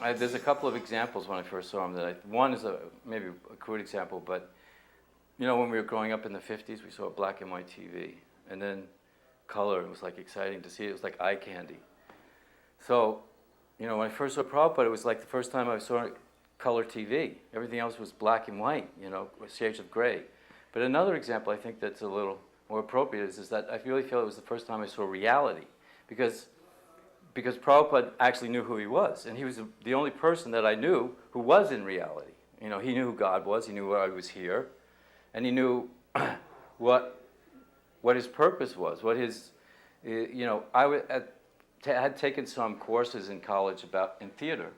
There's a couple of examples when I first saw him. One is maybe a crude example, but when we were growing up in the 50s, we saw a black and white TV, and then color. It was like exciting to see. It was like eye candy. So, when I first saw Prabhupada, it was like the first time I saw color TV. Everything else was black and white, with shades of gray. But another example I think that's a little more appropriate is that I really feel it was the first time I saw reality, because Prabhupada actually knew who he was, and he was the only person that I knew who was in reality. He knew who God was, he knew why I was here, and he knew what his purpose was, what his, I had taken some courses in college in theater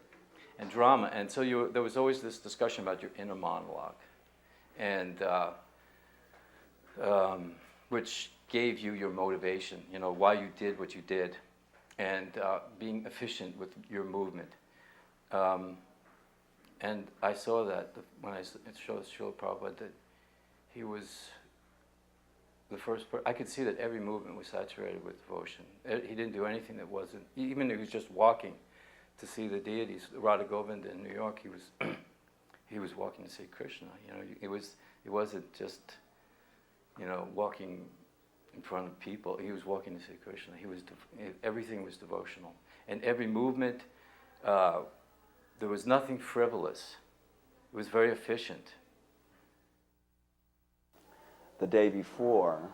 and drama, and so there was always this discussion about your inner monologue, and which gave you your motivation, why you did what you did, and being efficient with your movement. And I saw that when I showed Srila Prabhupada, that he was the first person. I could see that every movement was saturated with devotion. He didn't do anything that wasn't, even if he was just walking to see the deities, Radha Govinda in New York, he was walking to see Krishna. It wasn't just, walking in front of people. He was walking to see Krishna. Everything was devotional. And every movement, there was nothing frivolous. It was very efficient. The day before,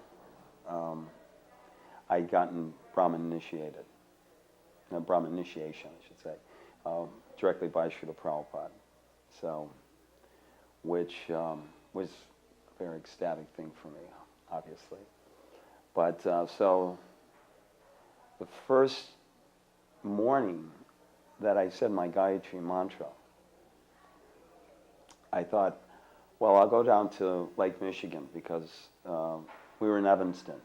I'd gotten Brahmin initiation, I should say, directly by Srila Prabhupada. So, which was a very ecstatic thing for me, obviously. But so, the first morning that I said my Gayatri mantra, I thought, well, I'll go down to Lake Michigan because we were in Evanston,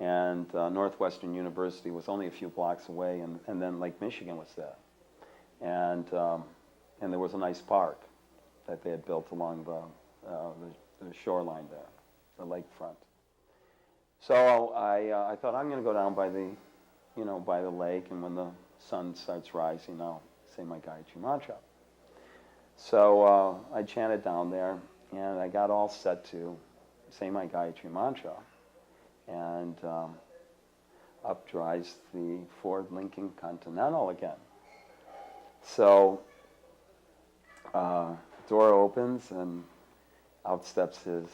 and Northwestern University was only a few blocks away, and then Lake Michigan was there, and there was a nice park that they had built along the shoreline there, the lakefront. So I thought I'm going to go down by the lake, and when the sun starts rising, I'll say my Gayatri mantra. So I chanted down there, and I got all set to say my Gayatri mantra, and up drives the Ford Lincoln Continental again. So door opens, and out steps His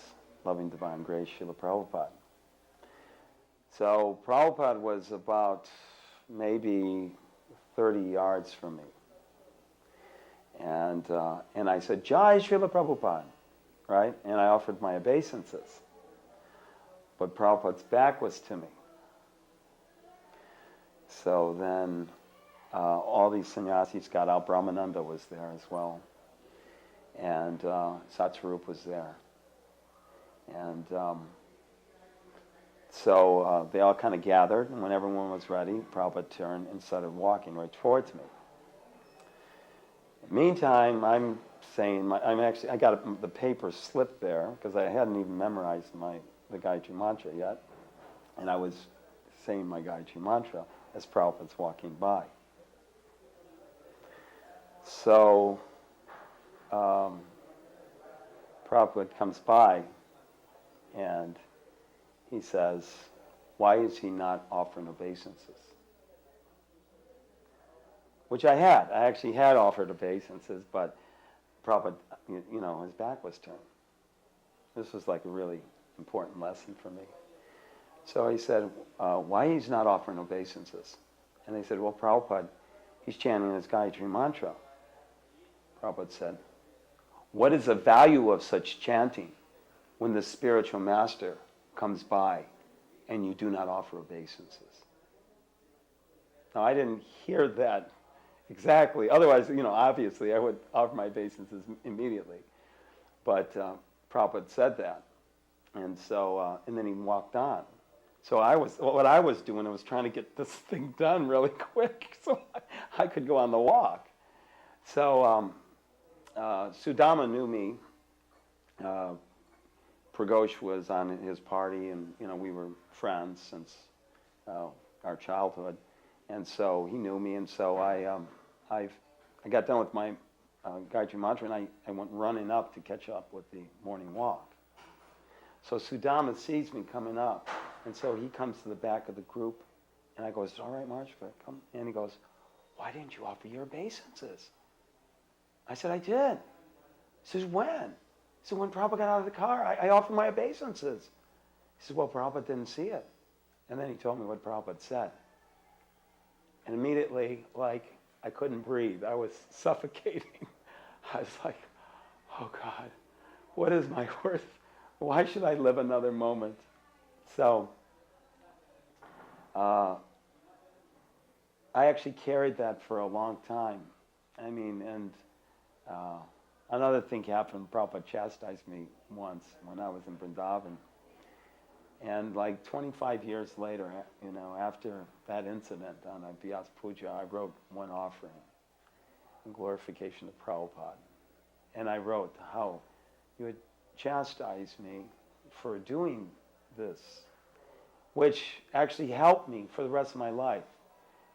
loving divine grace, Srila Prabhupada. So Prabhupada was about maybe 30 yards from me. And I said, Jai Srila Prabhupada, right? And I offered my obeisances. But Prabhupada's back was to me. So then all these sannyasis got out. Brahmananda was there as well. And Satsarup was there. And so they all kind of gathered, and when everyone was ready, Prabhupada turned and started walking right towards me. Meantime, I'm saying, I got the paper slip there because I hadn't even memorized the Gayatri mantra yet, and I was saying my Gayatri mantra as Prabhupada's walking by. So Prabhupada comes by, and he says, why is he not offering obeisances? Which I had. I actually had offered obeisances, but Prabhupada, his back was turned. This was like a really important lesson for me. So he said, why he's not offering obeisances? And they said, well, Prabhupada, he's chanting his Gayatri mantra. Prabhupada said, what is the value of such chanting when the spiritual master comes by and you do not offer obeisances? Now, I didn't hear that exactly. Otherwise, obviously I would offer my obeisances immediately. But Prabhupada said that. And so, and then he walked on. So what I was doing, I was trying to get this thing done really quick so I could go on the walk. So Sudama knew me. Pragosh was on his party, and we were friends since our childhood, and so he knew me, and so I I got done with my Gayatri Mantra, and I went running up to catch up with the morning walk. So Sudama sees me coming up, and so he comes to the back of the group, and I go, "Is it all right, Marsh, if I come?" And he goes, "Why didn't you offer your obeisances?" I said, "I did." He says, "When?" He said, "When Prabhupada got out of the car, I offered my obeisances." He says, "Well, Prabhupada didn't see it." And then he told me what Prabhupada said. And immediately, like, I couldn't breathe. I was suffocating. I was like, "Oh God, what is my worth? Why should I live another moment?" So, I actually carried that for a long time. I mean, and another thing happened. Prabhupada chastised me once when I was in Vrindavan. And like 25 years later, you know, after that incident on a Vyas Puja, I wrote one offering in glorification of Prabhupada. And I wrote how you had chastised me for doing this, which actually helped me for the rest of my life.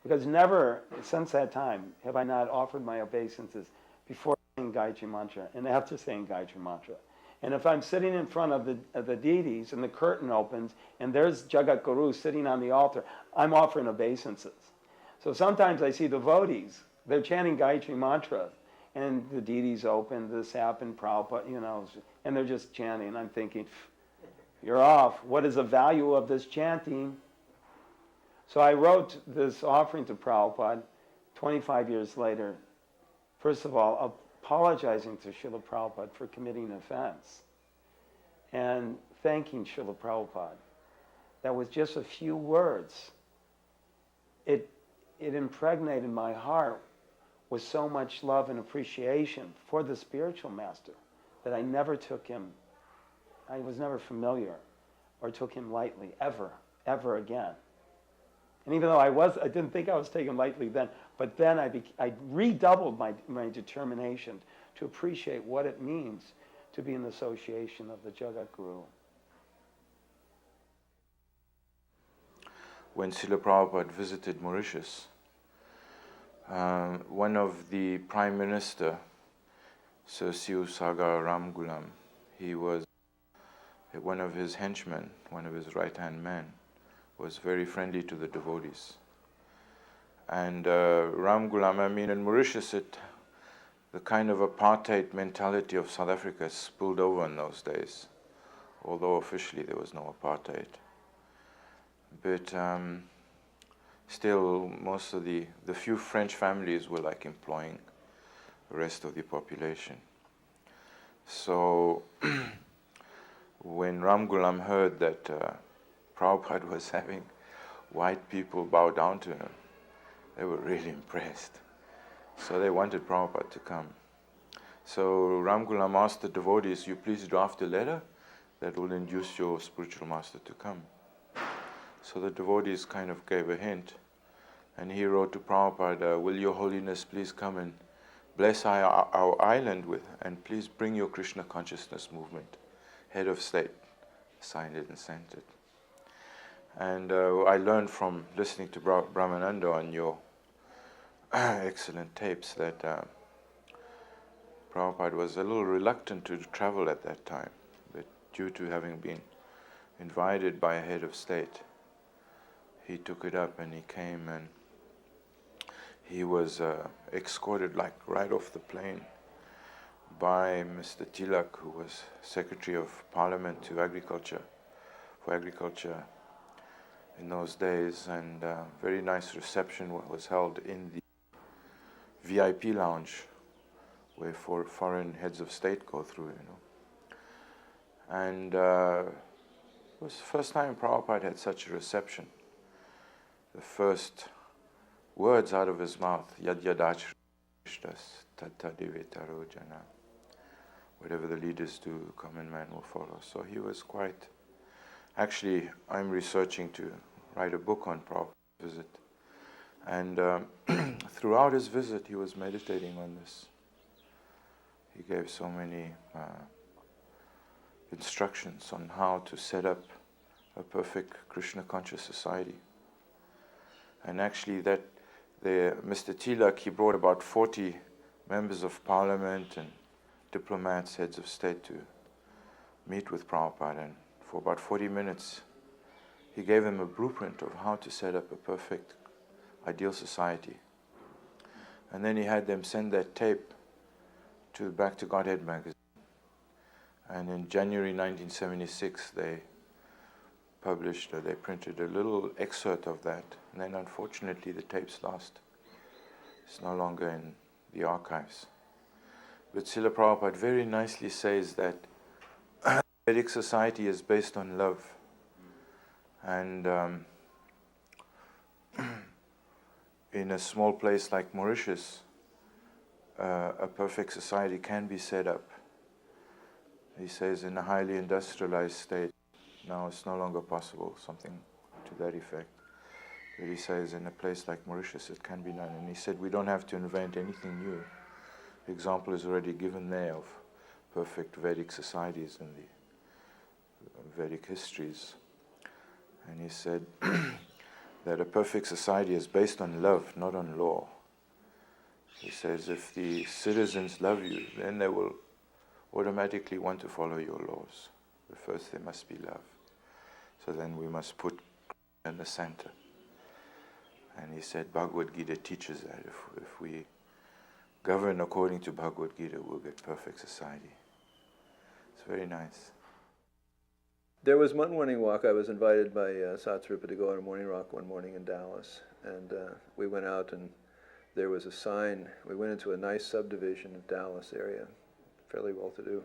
Because never, since that time, have I not offered my obeisances before saying Gayatri Mantra and after saying Gayatri Mantra. And if I'm sitting in front of the deities and the curtain opens and there's Jagat Guru sitting on the altar, I'm offering obeisances. So sometimes I see devotees, they're chanting Gayatri Mantra, and the deities open, this happened, Prabhupada, you know, and they're just chanting. And I'm thinking, you're off. What is the value of this chanting? So I wrote this offering to Prabhupada 25 years later, first of all, apologizing to Srila Prabhupada for committing an offense and thanking Srila Prabhupada. That was just a few words. It impregnated my heart with so much love and appreciation for the spiritual master that I never took him, I was never familiar or took him lightly, ever again. And even though I didn't think I was taken lightly then, but then I redoubled my determination to appreciate what it means to be in association of the Jagat Guru. When Srila Prabhupada visited Mauritius, one of the Prime Minister, Sir Siu Sagar Ramgulam, he was one of his henchmen, one of his right-hand men, was very friendly to the devotees. And Ramgulam, I mean, in Mauritius, the kind of apartheid mentality of South Africa spilled over in those days, although officially there was no apartheid. But still, most of the few French families were like employing the rest of the population. So when Ramgulam heard that Prabhupada was having white people bow down to him, they were really impressed. So they wanted Prabhupada to come. So Ramgulam asked the devotees, "You please draft a letter that will induce your spiritual master to come." So the devotees kind of gave a hint, and he wrote to Prabhupada, "Will your holiness please come and bless our island with, and please bring your Krishna consciousness movement. Head of state." Signed it and sent it. And I learned from listening to Brahmananda on your excellent tapes that Prabhupada was a little reluctant to travel at that time, but due to having been invited by a head of state, he took it up and he came, and he was escorted like right off the plane by Mr. Tilak, who was Secretary of Parliament to Agriculture, for Agriculture in those days, and very nice reception was held in the VIP lounge where foreign heads of state go through, you know. And it was the first time Prabhupada had such a reception. The first words out of his mouth, Yad Yadachras Tata Devetaro Jana. Whatever the leaders do, common man will follow. So he was quite... Actually, I'm researching to write a book on Prabhupada's visit. And throughout his visit, he was meditating on this. He gave so many instructions on how to set up a perfect Krishna conscious society. And actually Mr. Tilak, he brought about 40 members of parliament and diplomats, heads of state to meet with Prabhupada, and for about 40 minutes he gave them a blueprint of how to set up a perfect, ideal society. And then he had them send that tape back to Godhead magazine. And in January 1976 they printed a little excerpt of that. And then unfortunately the tape's lost. It's no longer in the archives. But Srila Prabhupada very nicely says that Vedic society is based on love. And in a small place like Mauritius, a perfect society can be set up. He says in a highly industrialized state, now it's no longer possible, something to that effect. But he says in a place like Mauritius it can be done. And he said we don't have to invent anything new. The example is already given there of perfect Vedic societies in the Vedic histories. And he said that a perfect society is based on love, not on law. He says if the citizens love you, then they will automatically want to follow your laws. But first there must be love. So then we must put in the center. And he said Bhagavad Gita teaches that. If we govern according to Bhagavad Gita, we'll get perfect society. It's very nice. There was one morning walk. I was invited by Satsrupa to go on a morning walk one morning in Dallas. And we went out and there was a sign. We went into a nice subdivision of Dallas area, fairly well-to-do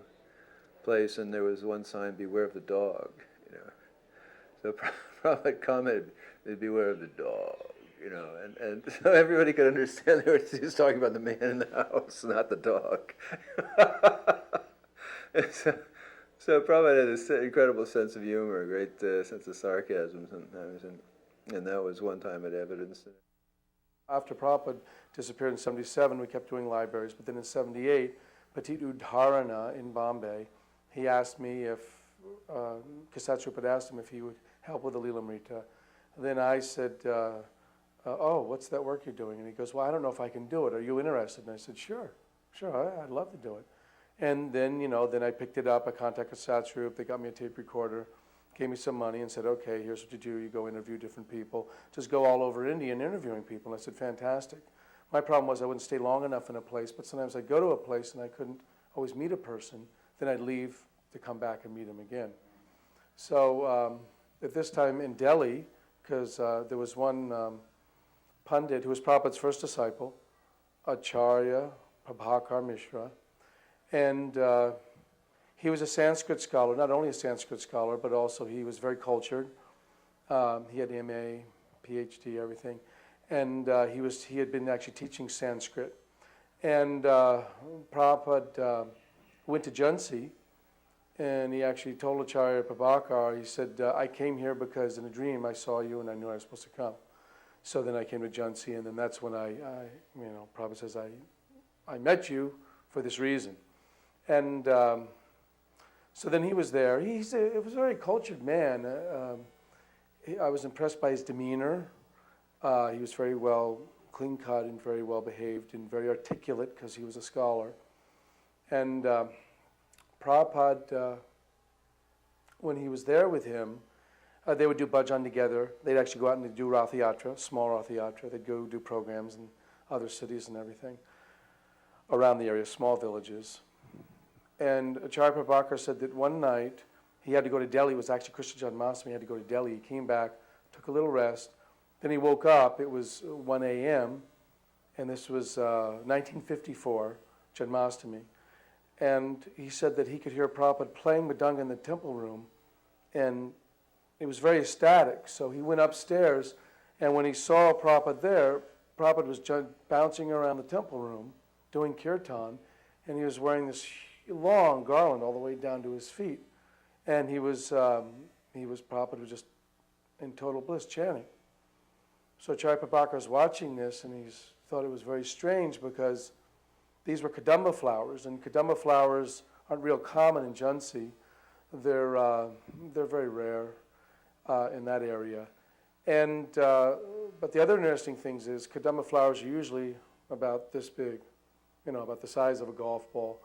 place, and there was one sign, beware of the dog, So Prabhupada commented, beware of the dog, and so everybody could understand he was talking about the man in the house, not the dog. So Prabhupada had this incredible sense of humor, a great sense of sarcasm sometimes, and that was one time at evidence. After Prabhupada disappeared in 77, we kept doing libraries, but then in 78, Petit Udharana in Bombay, he asked me if, Satsrupa had asked him if he would help with the Lilamrita. Then I said, oh, what's that work you're doing? And he goes, well, I don't know if I can do it. Are you interested? And I said, sure, I'd love to do it. And then, then I picked it up. I contacted Satsrupa. They got me a tape recorder, gave me some money and said, okay, here's what you do. You go interview different people. Just go all over India and interviewing people. And I said, fantastic. My problem was I wouldn't stay long enough in a place, but sometimes I'd go to a place and I couldn't always meet a person. Then I'd leave to come back and meet him again. So at this time in Delhi, because there was one Pandit who was Prabhupada's first disciple, Acharya Prabhakar Mishra, and he was a Sanskrit scholar, not only a Sanskrit scholar, but also he was very cultured. He had MA, PhD, everything. And he had been actually teaching Sanskrit. And Prabhupada went to Jhansi, and he actually told Acharya Prabhakar, he said, I came here because in a dream I saw you and I knew I was supposed to come. So then I came to Jhansi, and then that's when Prabhupada says, I met you for this reason. And so then he was there. He was a very cultured man. I was impressed by his demeanor. He was very well clean-cut and very well behaved and very articulate because he was a scholar. And Prabhupada, when he was there with him, they would do bhajan together. They'd actually go out and they'd do Rath Yatra, small Rath Yatra. They'd go do programs in other cities and everything around the area, small villages. And Acharya Prabhakar said that one night he had to go to Delhi. It was actually Krishna Janmashtami. He had to go to Delhi. He came back, took a little rest. Then he woke up. It was 1 a.m., and this was 1954, Janmashtami. And he said that he could hear Prabhupada playing Mridanga in the temple room, and it was very ecstatic. So he went upstairs, and when he saw Prabhupada there, Prabhupada was bouncing around the temple room doing kirtan, and he was wearing this long garland all the way down to his feet. And Prabhupada was just in total bliss chanting. So Acharya Prabhakar was watching this, and he thought it was very strange because these were Kadamba flowers, and Kadamba flowers aren't real common in Jhansi. They're very rare in that area. And but the other interesting thing is Kadamba flowers are usually about this big, about the size of a golf ball.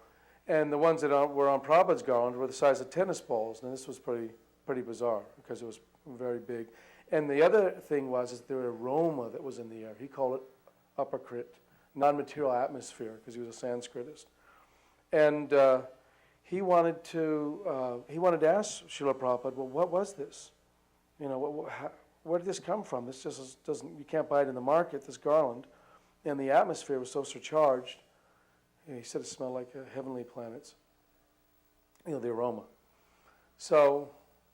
And the ones that were on Prabhupada's garland were the size of tennis balls. And this was pretty bizarre because it was very big. And the other thing was the aroma that was in the air. He called it upakrit, non-material atmosphere, because he was a Sanskritist. And he wanted to ask Srila Prabhupada, well, what was this? Where did this come from? This just doesn't, you can't buy it in the market, this garland. And the atmosphere was so surcharged. He said it smelled like heavenly planets, the aroma. So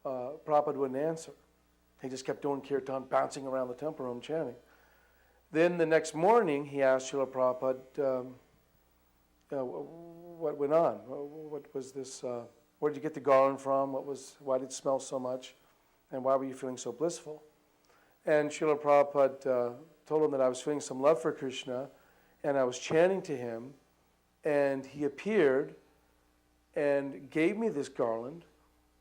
Prabhupada wouldn't answer. He just kept doing kirtan, bouncing around the temple room, chanting. Then the next morning, he asked Srila Prabhupada, what went on? What was this? Where did you get the garland from? Why did it smell so much? And why were you feeling so blissful? And Srila Prabhupada told him that I was feeling some love for Krishna, and I was chanting to him, and he appeared and gave me this garland,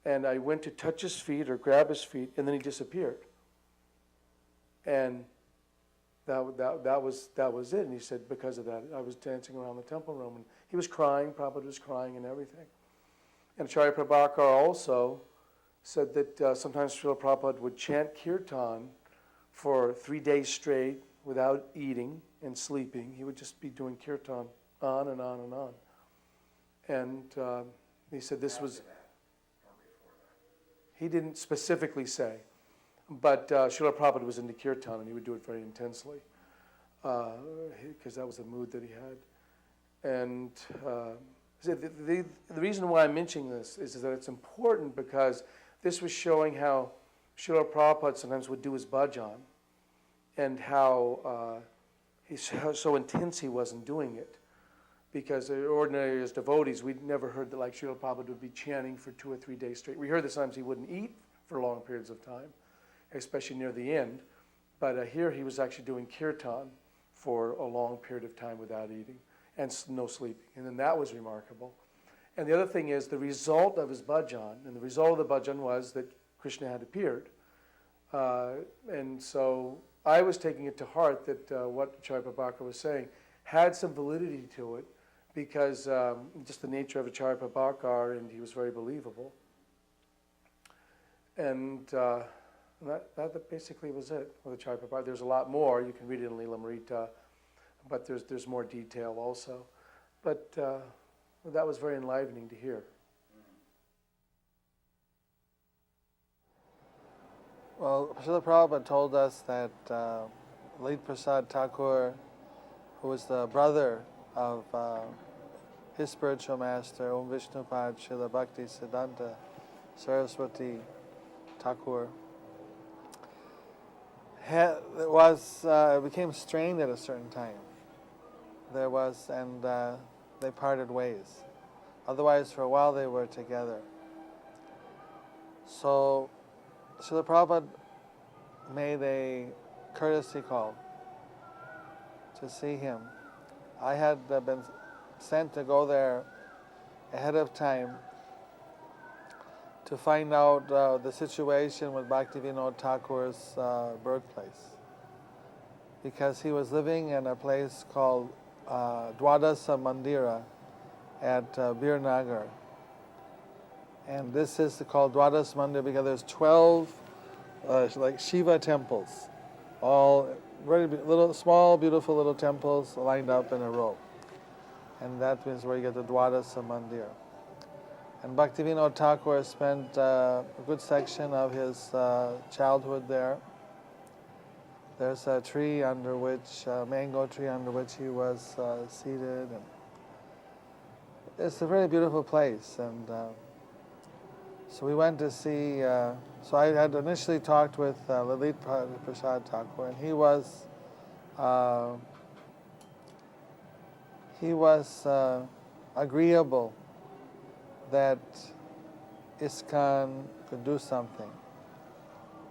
and I went to touch his feet or grab his feet, and then he disappeared. And that was it. And he said, because of that, I was dancing around the temple room, and he was crying. Prabhupada was crying and everything. And Acharya Prabhakar also said that sometimes Srila Prabhupada would chant kirtan for 3 days straight without eating and sleeping. He would just be doing kirtan on and on and on. And he said this was... He didn't specifically say, but Srila Prabhupada was into kirtan, and he would do it very intensely because that was the mood that he had. And the reason why I'm mentioning this is that it's important because this was showing how Srila Prabhupada sometimes would do his bhajan and how so intense he was in doing it. Because ordinarily as devotees, we'd never heard that like Srila Prabhupada would be chanting for 2 or 3 days straight. We heard that sometimes he wouldn't eat for long periods of time, especially near the end. But here he was actually doing kirtan for a long period of time without eating and no sleeping. And then that was remarkable. And the other thing is the result of his bhajan, and the result of the bhajan was that Krishna had appeared. And so I was taking it to heart that what Acharya Prabhakar was saying had some validity to it, because just the nature of Acharya Prabhakar, and he was very believable. And that basically was it with Acharya Prabhakar. There's a lot more. You can read it in Lilamrita, but there's more detail also. But that was very enlivening to hear. Well, Srila Prabhupada told us that Late Prasad Thakur, who was the brother of his spiritual master, Om Vishnupad Srila Bhakti Siddhanta Saraswati Thakur, became strained at a certain time. They parted ways. Otherwise, for a while they were together. So, Srila Prabhupada made a courtesy call to see him. I had been sent to go there ahead of time to find out the situation with Bhaktivinoda Thakur's birthplace, because he was living in a place called Dwadasa Mandira at Birnagar. And this is called Dwadas Mandir because there's 12 like Shiva temples, all very little, small, beautiful little temples lined up in a row. And that means where you get the Dwadasa Mandir. And Bhaktivinoda Thakur spent a good section of his childhood there. There's a tree under which, mango tree under which he was seated. And it's a very beautiful place. And so we went to see, so I had initially talked with Lalit Prasad Thakur, and he was agreeable that ISKCON could do something.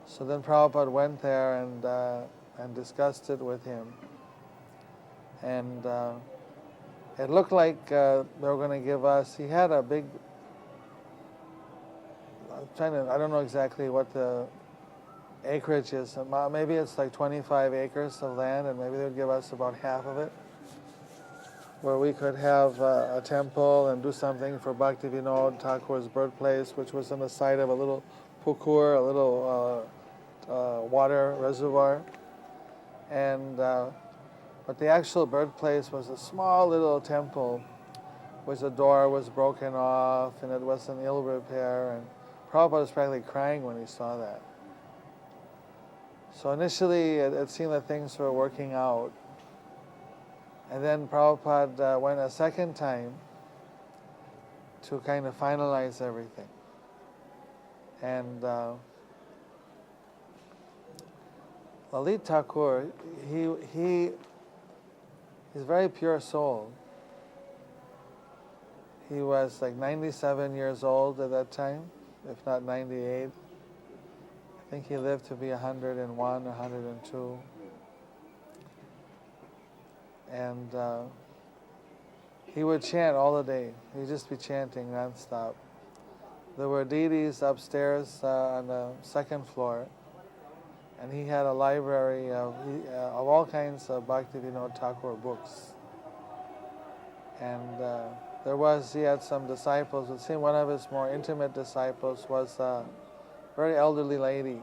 So then Prabhupada went there and discussed it with him. And it looked like they were going to give us, he had a big, I don't know exactly what the acreage is. Maybe it's like 25 acres of land, and maybe they would give us about half of it. where we could have a temple and do something for Bhaktivinoda Thakur's birthplace, which was on the side of a little pukur, a little water reservoir. And but the actual birthplace was a small little temple, which the door was broken off and it was in ill repair. And Prabhupada was practically crying when he saw that. So initially it seemed that things were working out. And then Prabhupada went a second time to kind of finalize everything. And Lalit Thakur, he's a very pure soul. He was like 97 years old at that time, if not 98. I think he lived to be 101, 102. And he would chant all the day. He'd just be chanting nonstop. There were deities upstairs on the second floor, and he had a library of all kinds of Bhaktivinoda Thakur books. And he had some disciples. It seemed one of his more intimate disciples was a very elderly lady,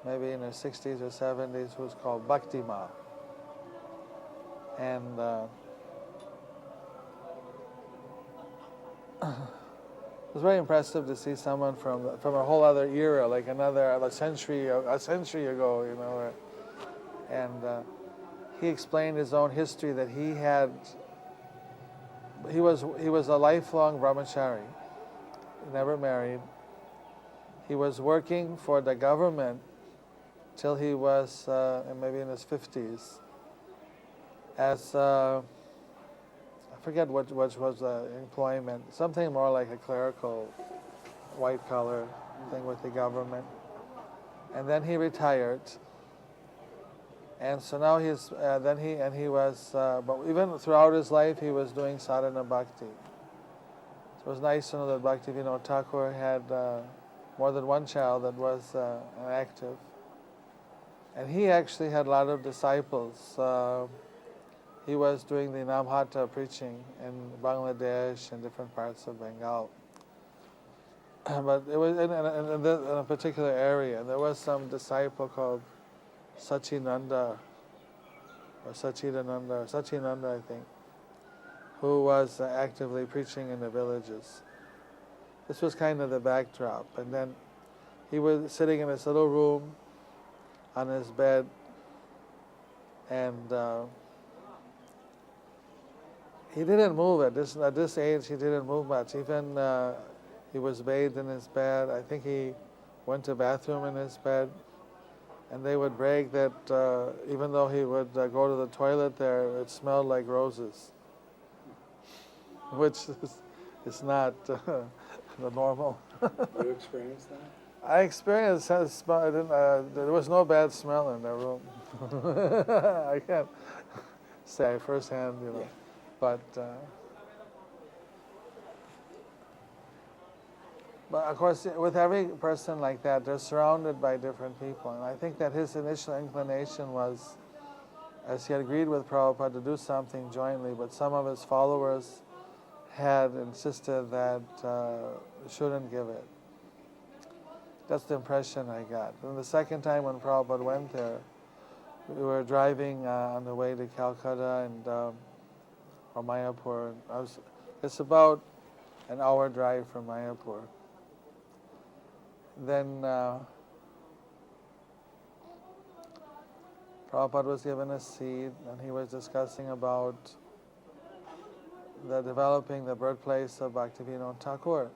maybe in her 60s or 70s, who was called Bhakti Ma. And it was very impressive to see someone from a whole other era, like a century ago, you know. And he explained his own history that he was a lifelong brahmachari, never married. He was working for the government till he was maybe in his 50s as I forget what was the employment, something more like a clerical, white-collar thing with the government. And then he retired. And so now but even throughout his life, he was doing sadhana bhakti. So it was nice to know that Bhaktivinoda Thakur had more than one child that was active. And he actually had a lot of disciples. He was doing the Namhata preaching in Bangladesh and different parts of Bengal. But it was in a particular area. There was some disciple called Sachinanda, or Sachinanda, I think, who was actively preaching in the villages. This was kind of the backdrop. And then he was sitting in this little room on his bed, and he didn't move at this age. He didn't move much. Even he was bathed in his bed. I think he went to bathroom in his bed, and they would brag that even though he would go to the toilet there, it smelled like roses, which is not the normal. You experienced that? I experienced that smell. There was no bad smell in the room. I can't say firsthand, you know. Yeah. But of course, with every person like that, they're surrounded by different people. And I think that his initial inclination was, as he had agreed with Prabhupada to do something jointly, but some of his followers had insisted that shouldn't give it. That's the impression I got. And the second time when Prabhupada went there, we were driving on the way to Calcutta and or Mayapur. It's about an hour drive from Mayapur. Then Prabhupada was given a seat, and he was discussing about developing the birthplace of Bhaktivinoda Thakur.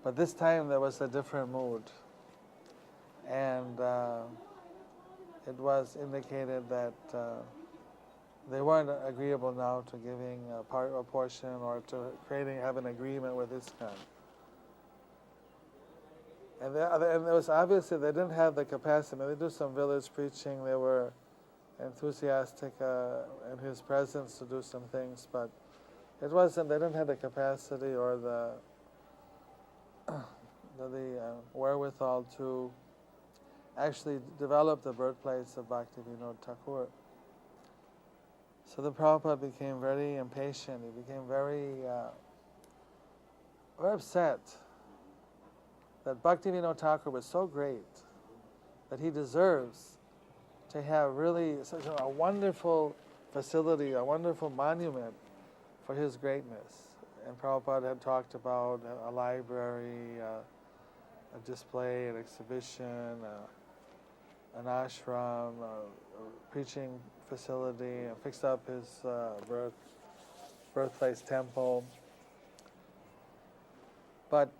But this time there was a different mood, and it was indicated that they weren't agreeable now to giving a portion or to have an agreement with ISKCON. And it was obviously they didn't have the capacity. They do some village preaching. They were enthusiastic in his presence to do some things, but it wasn't. They didn't have the capacity or the wherewithal to actually develop the birthplace of Bhaktivinoda Thakur. So the Prabhupada became very impatient. He became very upset that Bhaktivinoda Thakur was so great that he deserves to have really such a wonderful facility, a wonderful monument for his greatness. And Prabhupada had talked about a library, a display, an exhibition, an ashram, a preaching facility, and fixed up his birthplace temple. But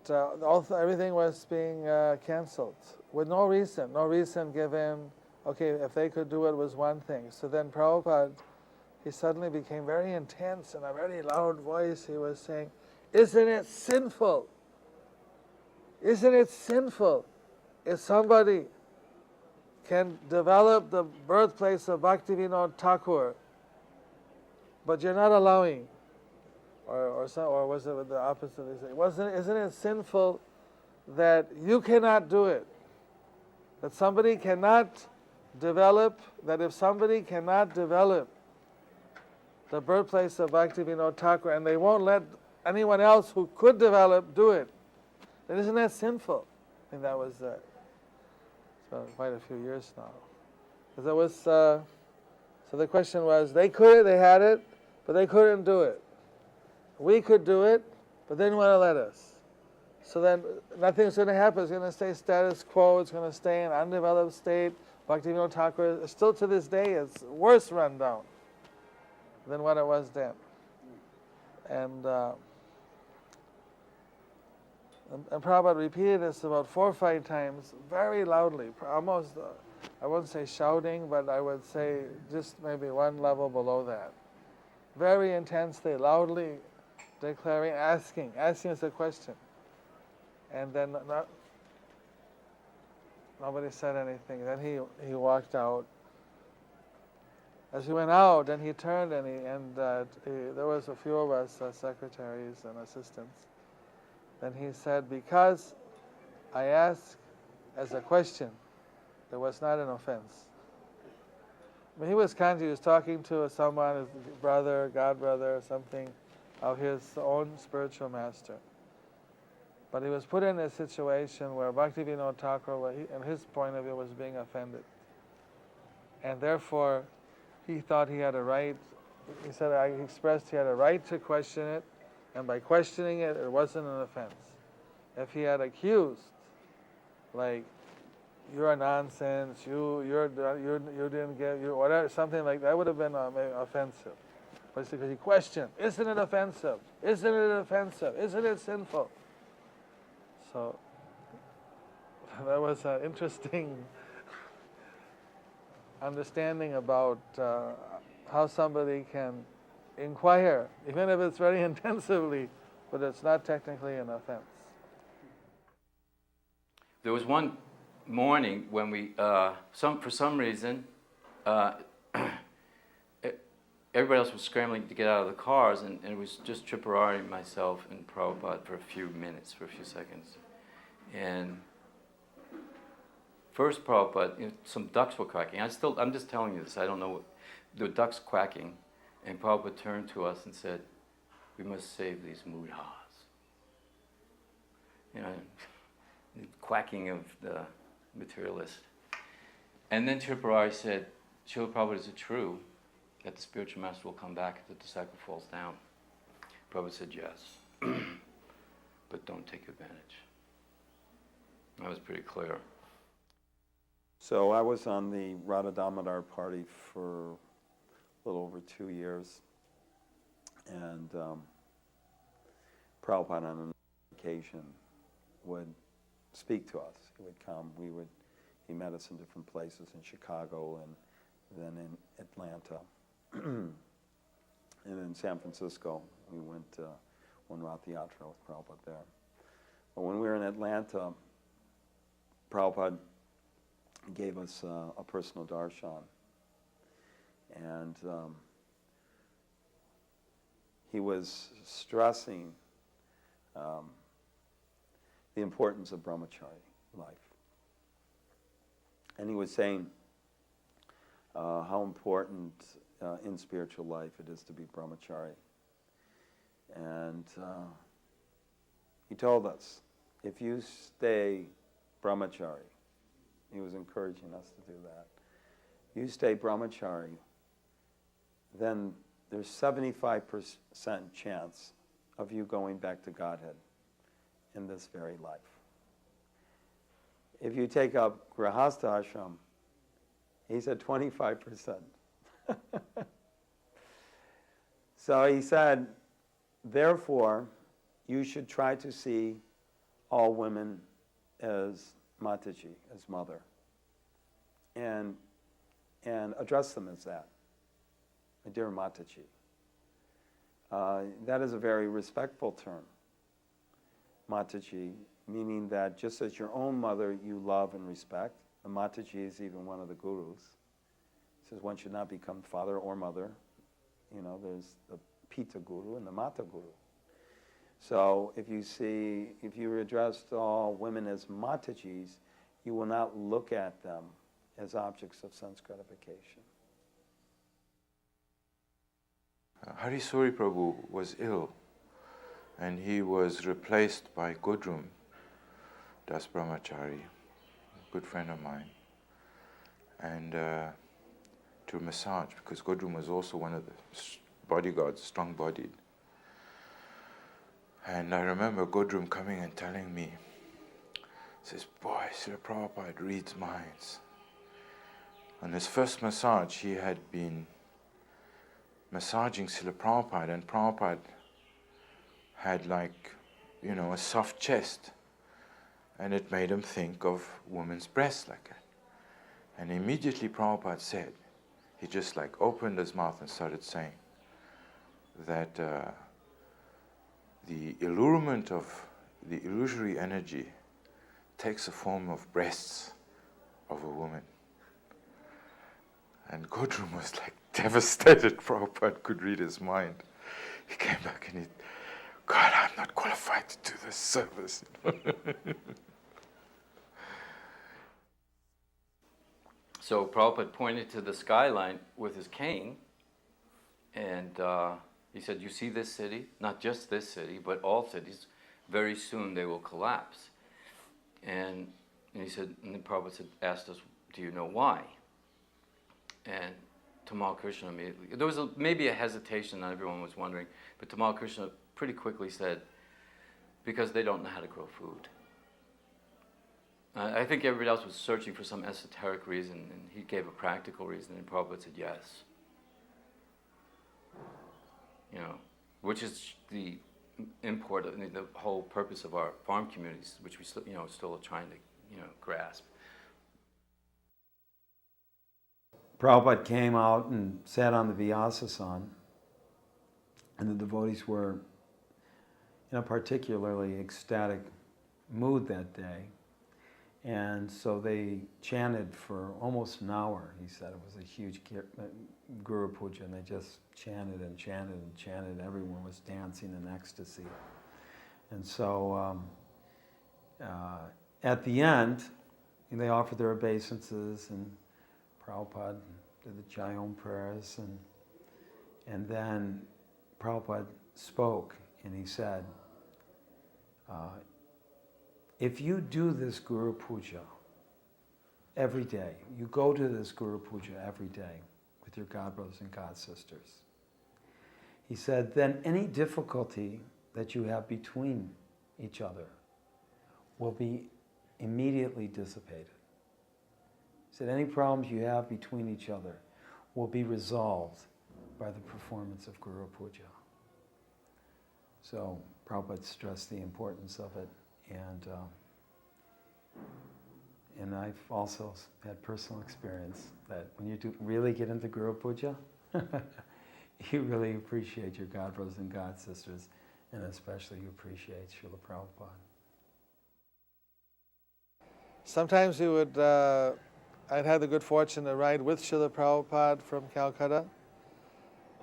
everything was being canceled with no reason given. Okay, if they could do it was one thing. So then Prabhupada, he suddenly became very intense in a very loud voice. He was saying, isn't it sinful? Isn't it sinful if somebody can develop the birthplace of Bhaktivinoda Thakur, but you're not allowing? Or was it the opposite? Isn't it sinful that you cannot do it? That somebody cannot develop, that if somebody cannot develop the birthplace of Bhaktivinoda Thakur and they won't let anyone else who could develop do it, then isn't that sinful? I think that was quite a few years now. Because it was, so the question was, they had it, but they couldn't do it. We could do it, but they didn't want to let us. So then nothing's going to happen. It's going to stay status quo. It's going to stay in undeveloped state. Bhaktivinoda Thakur, still to this day, is worse run down than what it was then. And Prabhupada repeated this about 4 or 5 times, very loudly, almost, I wouldn't say shouting, but I would say just maybe one level below that. Very intensely, loudly declaring, asking us a question. And then nobody said anything. Then he walked out. As he went out, then he turned and there was a few of us, secretaries and assistants. Then he said, because I asked as a question, it was not an offense. I mean, he was kind. He was talking to someone, his brother, god brother, or something, of his own spiritual master. But he was put in a situation where Bhaktivinoda Thakur, in his point of view, was being offended. And therefore, he thought he had a right, he said, he expressed he had a right to question it, and by questioning it, it wasn't an offense. If he had accused, like, you're a nonsense, you didn't get, you whatever, something like that would have been offensive. But because he questioned, isn't it offensive? Isn't it offensive? Isn't it sinful? So that was an interesting understanding about how somebody can inquire, even if it's very intensively, but it's not technically an offense. There was one morning when we, for some reason, everybody else was scrambling to get out of the cars, and it was just Tripurari, myself, and Prabhupada for a few minutes, for a few seconds. And first Prabhupada, some ducks were quacking. I'm just telling you this, I don't know. There were ducks quacking, and Prabhupada turned to us and said, we must save these mudhas. You know, the quacking of the materialist. And then Tripurari said, Srila Prabhupada, is it true that the spiritual master will come back if the disciple falls down? Prabhupada said, yes, but don't take advantage. That was pretty clear. So I was on the Radha Damodar party for a little over 2 years, and Prabhupada on an occasion would speak to us. He would come. He met us in different places in Chicago and then in Atlanta. And in San Francisco, we went one Rath Yatra with Prabhupada there. But when we were in Atlanta, Prabhupada gave us a personal darshan. And he was stressing the importance of brahmachari life. And he was saying how important in spiritual life it is to be brahmachari. And he told us, if you stay brahmachari, he was encouraging us to do that. You stay brahmachari, then there's 75% chance of you going back to Godhead in this very life. If you take up grihastha ashram, he said 25%. So he said, therefore, you should try to see all women as Mataji, as mother, and address them as that, my dear Mataji. That is a very respectful term, Mataji, meaning that just as your own mother you love and respect, the Mataji is even one of the gurus. It says one should not become father or mother. You know, there's the Pita Guru and the Mata Guru. So if you address all women as Matajis, you will not look at them as objects of sense gratification. Harisuri Prabhu was ill, and he was replaced by Godrum Das Brahmachari, a good friend of mine, and to massage, because Godrum was also one of the bodyguards, strong-bodied. And I remember Godrum coming and telling me, says, boy, Srila Prabhupada reads minds. On his first massage, he had been massaging Srila Prabhupada, and Prabhupada had like, you know, a soft chest, and it made him think of women's breasts like that. And immediately Prabhupada said, he just like opened his mouth and started saying that the allurement of the illusory energy takes the form of breasts of a woman. And Godrum was like devastated. Prabhupada could read his mind. He came back and he, God, I'm not qualified to do this service. So Prabhupada pointed to the skyline with his cane, and he said, you see this city? Not just this city, but all cities. Very soon they will collapse. And he said, and then Prabhupada asked us, do you know why? And Tamal Krishna immediately, there was maybe a hesitation, not everyone was wondering, but Tamal Krishna pretty quickly said, because they don't know how to grow food. I think everybody else was searching for some esoteric reason, and he gave a practical reason, and Prabhupada said yes. You know, which is the import of the whole purpose of our farm communities, which we still, you know, still are trying to, you know, grasp. Prabhupada came out and sat on the Vyasasan, and the devotees were in a particularly ecstatic mood that day. And so they chanted for almost an hour. He said it was a huge Guru Puja, and they just chanted and chanted and chanted. Everyone was dancing in ecstasy. And so at the end, they offered their obeisances, and Prabhupada did the Jayom prayers, and then Prabhupada spoke, and he said, if you do this Guru Puja every day, you go to this Guru Puja every day with your God brothers and God sisters, he said, then any difficulty that you have between each other will be immediately dissipated. He said, any problems you have between each other will be resolved by the performance of Guru Puja. So Prabhupada stressed the importance of it, and I've also had personal experience that when you do really get into Guru Puja, you really appreciate your God brothers and God sisters, and especially you appreciate Srila Prabhupada. Sometimes we would, I'd had the good fortune to ride with Srila Prabhupada from Calcutta,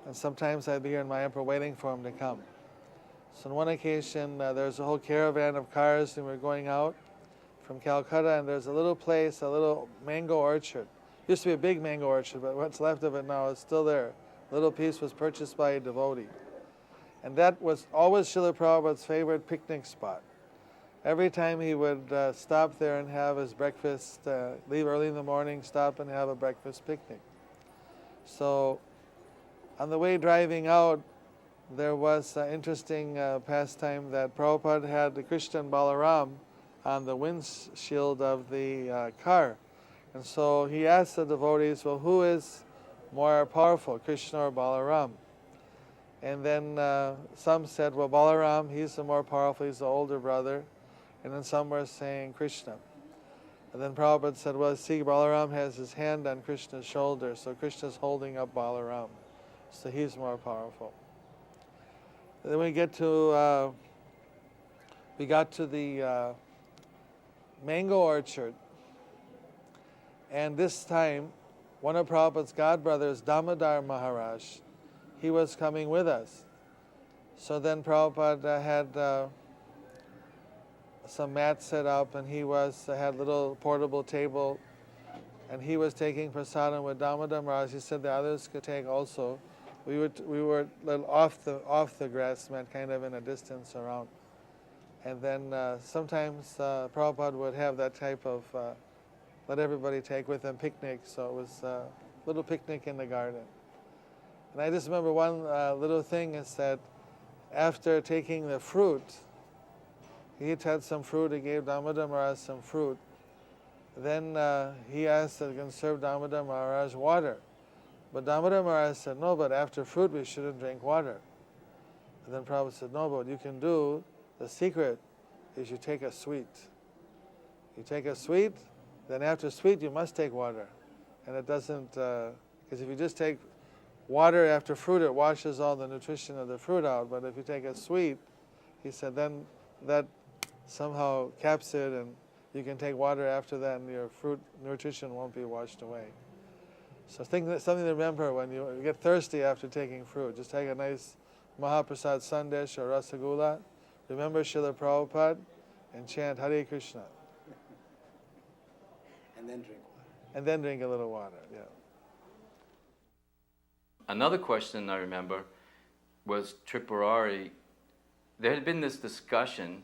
and sometimes I'd be here in Mayapur waiting for him to come. So on one occasion, there's a whole caravan of cars, and we're going out from Calcutta, and there's a little place, a little mango orchard. Used to be a big mango orchard, but what's left of it now is still there. little piece was purchased by a devotee. And that was always Srila Prabhupada's favorite picnic spot. Every time he would stop there and have his breakfast, leave early in the morning, stop and have a breakfast picnic. So on the way driving out, there was an interesting pastime that Prabhupada had the Krishna and Balaram on the windshield of the car. And so he asked the devotees, well, who is more powerful, Krishna or Balaram? And then some said, well, Balaram, he's the more powerful, he's the older brother. And then some were saying Krishna. And then Prabhupada said, well, see, Balaram has his hand on Krishna's shoulder, so Krishna's holding up Balaram. So he's more powerful. And then we got to the mango orchard. And this time, one of Prabhupada's godbrothers, Damodar Maharaj, he was coming with us. So then Prabhupada had some mats set up, and he had a little portable table, and he was taking prasadam with Damodar Maharaj. He said the others could take also. We were a little off the grass mat, kind of in a distance around. And then sometimes Prabhupada would have that type of let everybody take with them picnic, so it was a little picnic in the garden. And I just remember one little thing is that after taking the fruit, he had some fruit, he gave Damodar Maharaj some fruit. Then he asked that he can serve Damodar Maharaj water. But Damodar Maharaj said, no, but after fruit we shouldn't drink water. And then Prabhupada said, no, but what you can do, the secret is you take a sweet. You take a sweet, then after sweet you must take water. And it doesn't, because if you just take water after fruit, it washes all the nutrition of the fruit out. But if you take a sweet, he said, then that somehow caps it, and you can take water after that, and your fruit nutrition won't be washed away. So something to remember when you get thirsty after taking fruit. Just take a nice Mahaprasad Sandesh or Rasagula, remember Srila Prabhupada, and chant Hare Krishna. And then drink water. And then drink a little water, yeah. Another question I remember was Tripurari. There had been this discussion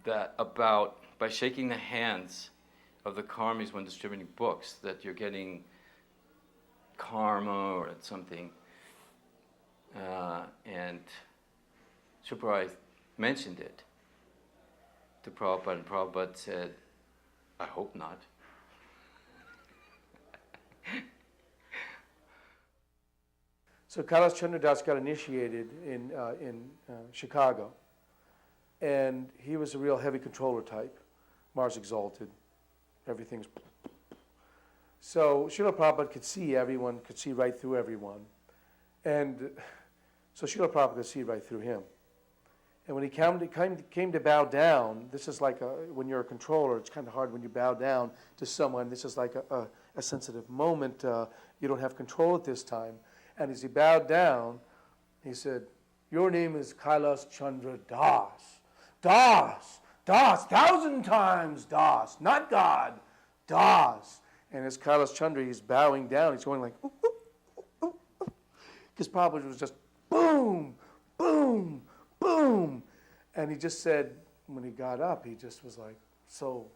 that about by shaking the hands of the karmis when distributing books, that you're getting karma or something. And Tripurari mentioned it to Prabhupada, and Prabhupada said, I hope not. So Kailas Chandra Das got initiated in Chicago, and he was a real heavy controller type, Mars exalted, everything's. So Srila Prabhupada could see everyone, could see right through everyone, and so Srila Prabhupada could see right through him. And when he came to bow down, this is like when you're a controller, it's kind of hard when you bow down to someone. This is like a sensitive moment. You don't have control at this time. And as he bowed down, he said, your name is Kailas Chandra Das. Das, Das, 1,000 times Das, not God, Das. And as Kailas Chandra, he's bowing down, he's going like, because Prabhupada was just boom, boom, boom. And he just said, when he got up, he just was like so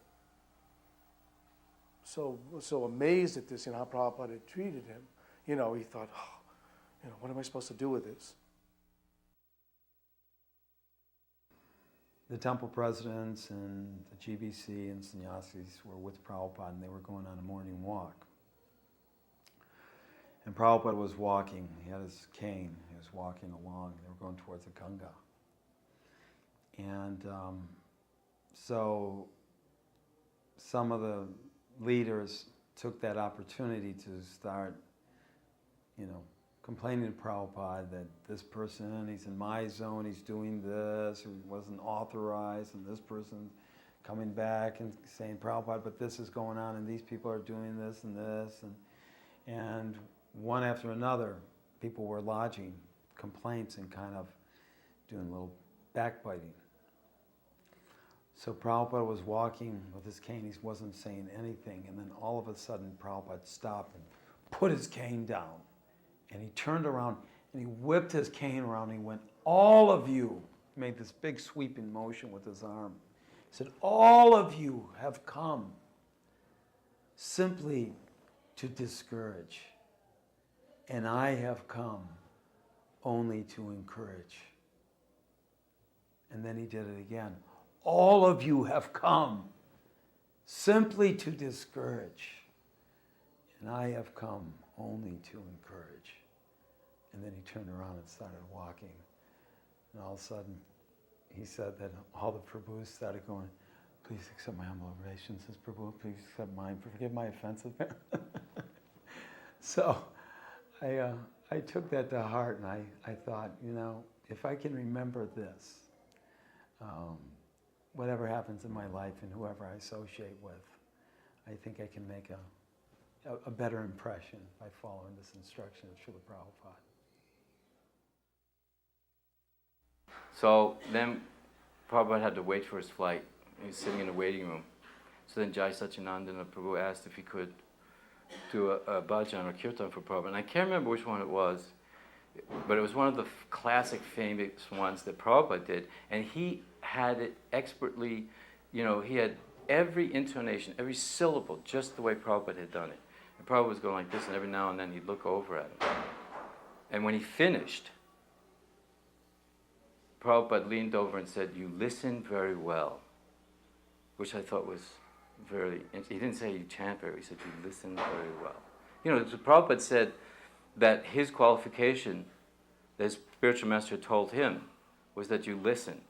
amazed at this, how Prabhupada had treated him. He thought, what am I supposed to do with this? The temple presidents and the GBC and sannyasis were with Prabhupada, and they were going on a morning walk. And Prabhupada was walking. He had his cane. He was walking along. They were going towards the Ganga. And so some of the leaders took that opportunity to start, complaining to Prabhupada that this person, he's in my zone, he's doing this, he wasn't authorized, and this person's coming back and saying, Prabhupada, but this is going on, and these people are doing this and this, and one after another, people were lodging complaints and kind of doing a little backbiting. So Prabhupada was walking with his cane, he wasn't saying anything, and then all of a sudden Prabhupada stopped and put his cane down. And he turned around and he whipped his cane around and he went, all of you, made this big sweeping motion with his arm. He said, all of you have come simply to discourage, and I have come only to encourage. And then he did it again. All of you have come simply to discourage, and I have come only to encourage. And then he turned around and started walking. And all of a sudden, he said that all the Prabhus started going, please accept my humble obeisances, Prabhu, please accept mine, forgive my offenses. So I took that to heart, and I thought, if I can remember this, whatever happens in my life and whoever I associate with, I think I can make a better impression by following this instruction of Srila Prabhupada. So then Prabhupada had to wait for his flight. He was sitting in the waiting room. So then Jai Satchidananda Prabhu asked if he could do a bhajan or kirtan for Prabhupada. And I can't remember which one it was, but it was one of the classic famous ones that Prabhupada did. And he had it expertly, he had every intonation, every syllable, just the way Prabhupada had done it. And Prabhupada was going like this, and every now and then he'd look over at him. And when he finished, Prabhupada leaned over and said, you listened very well, which I thought was very interesting. He didn't say you chant very well, he said you listened very well. So Prabhupada said that his qualification, that his spiritual master told him, was that you listen.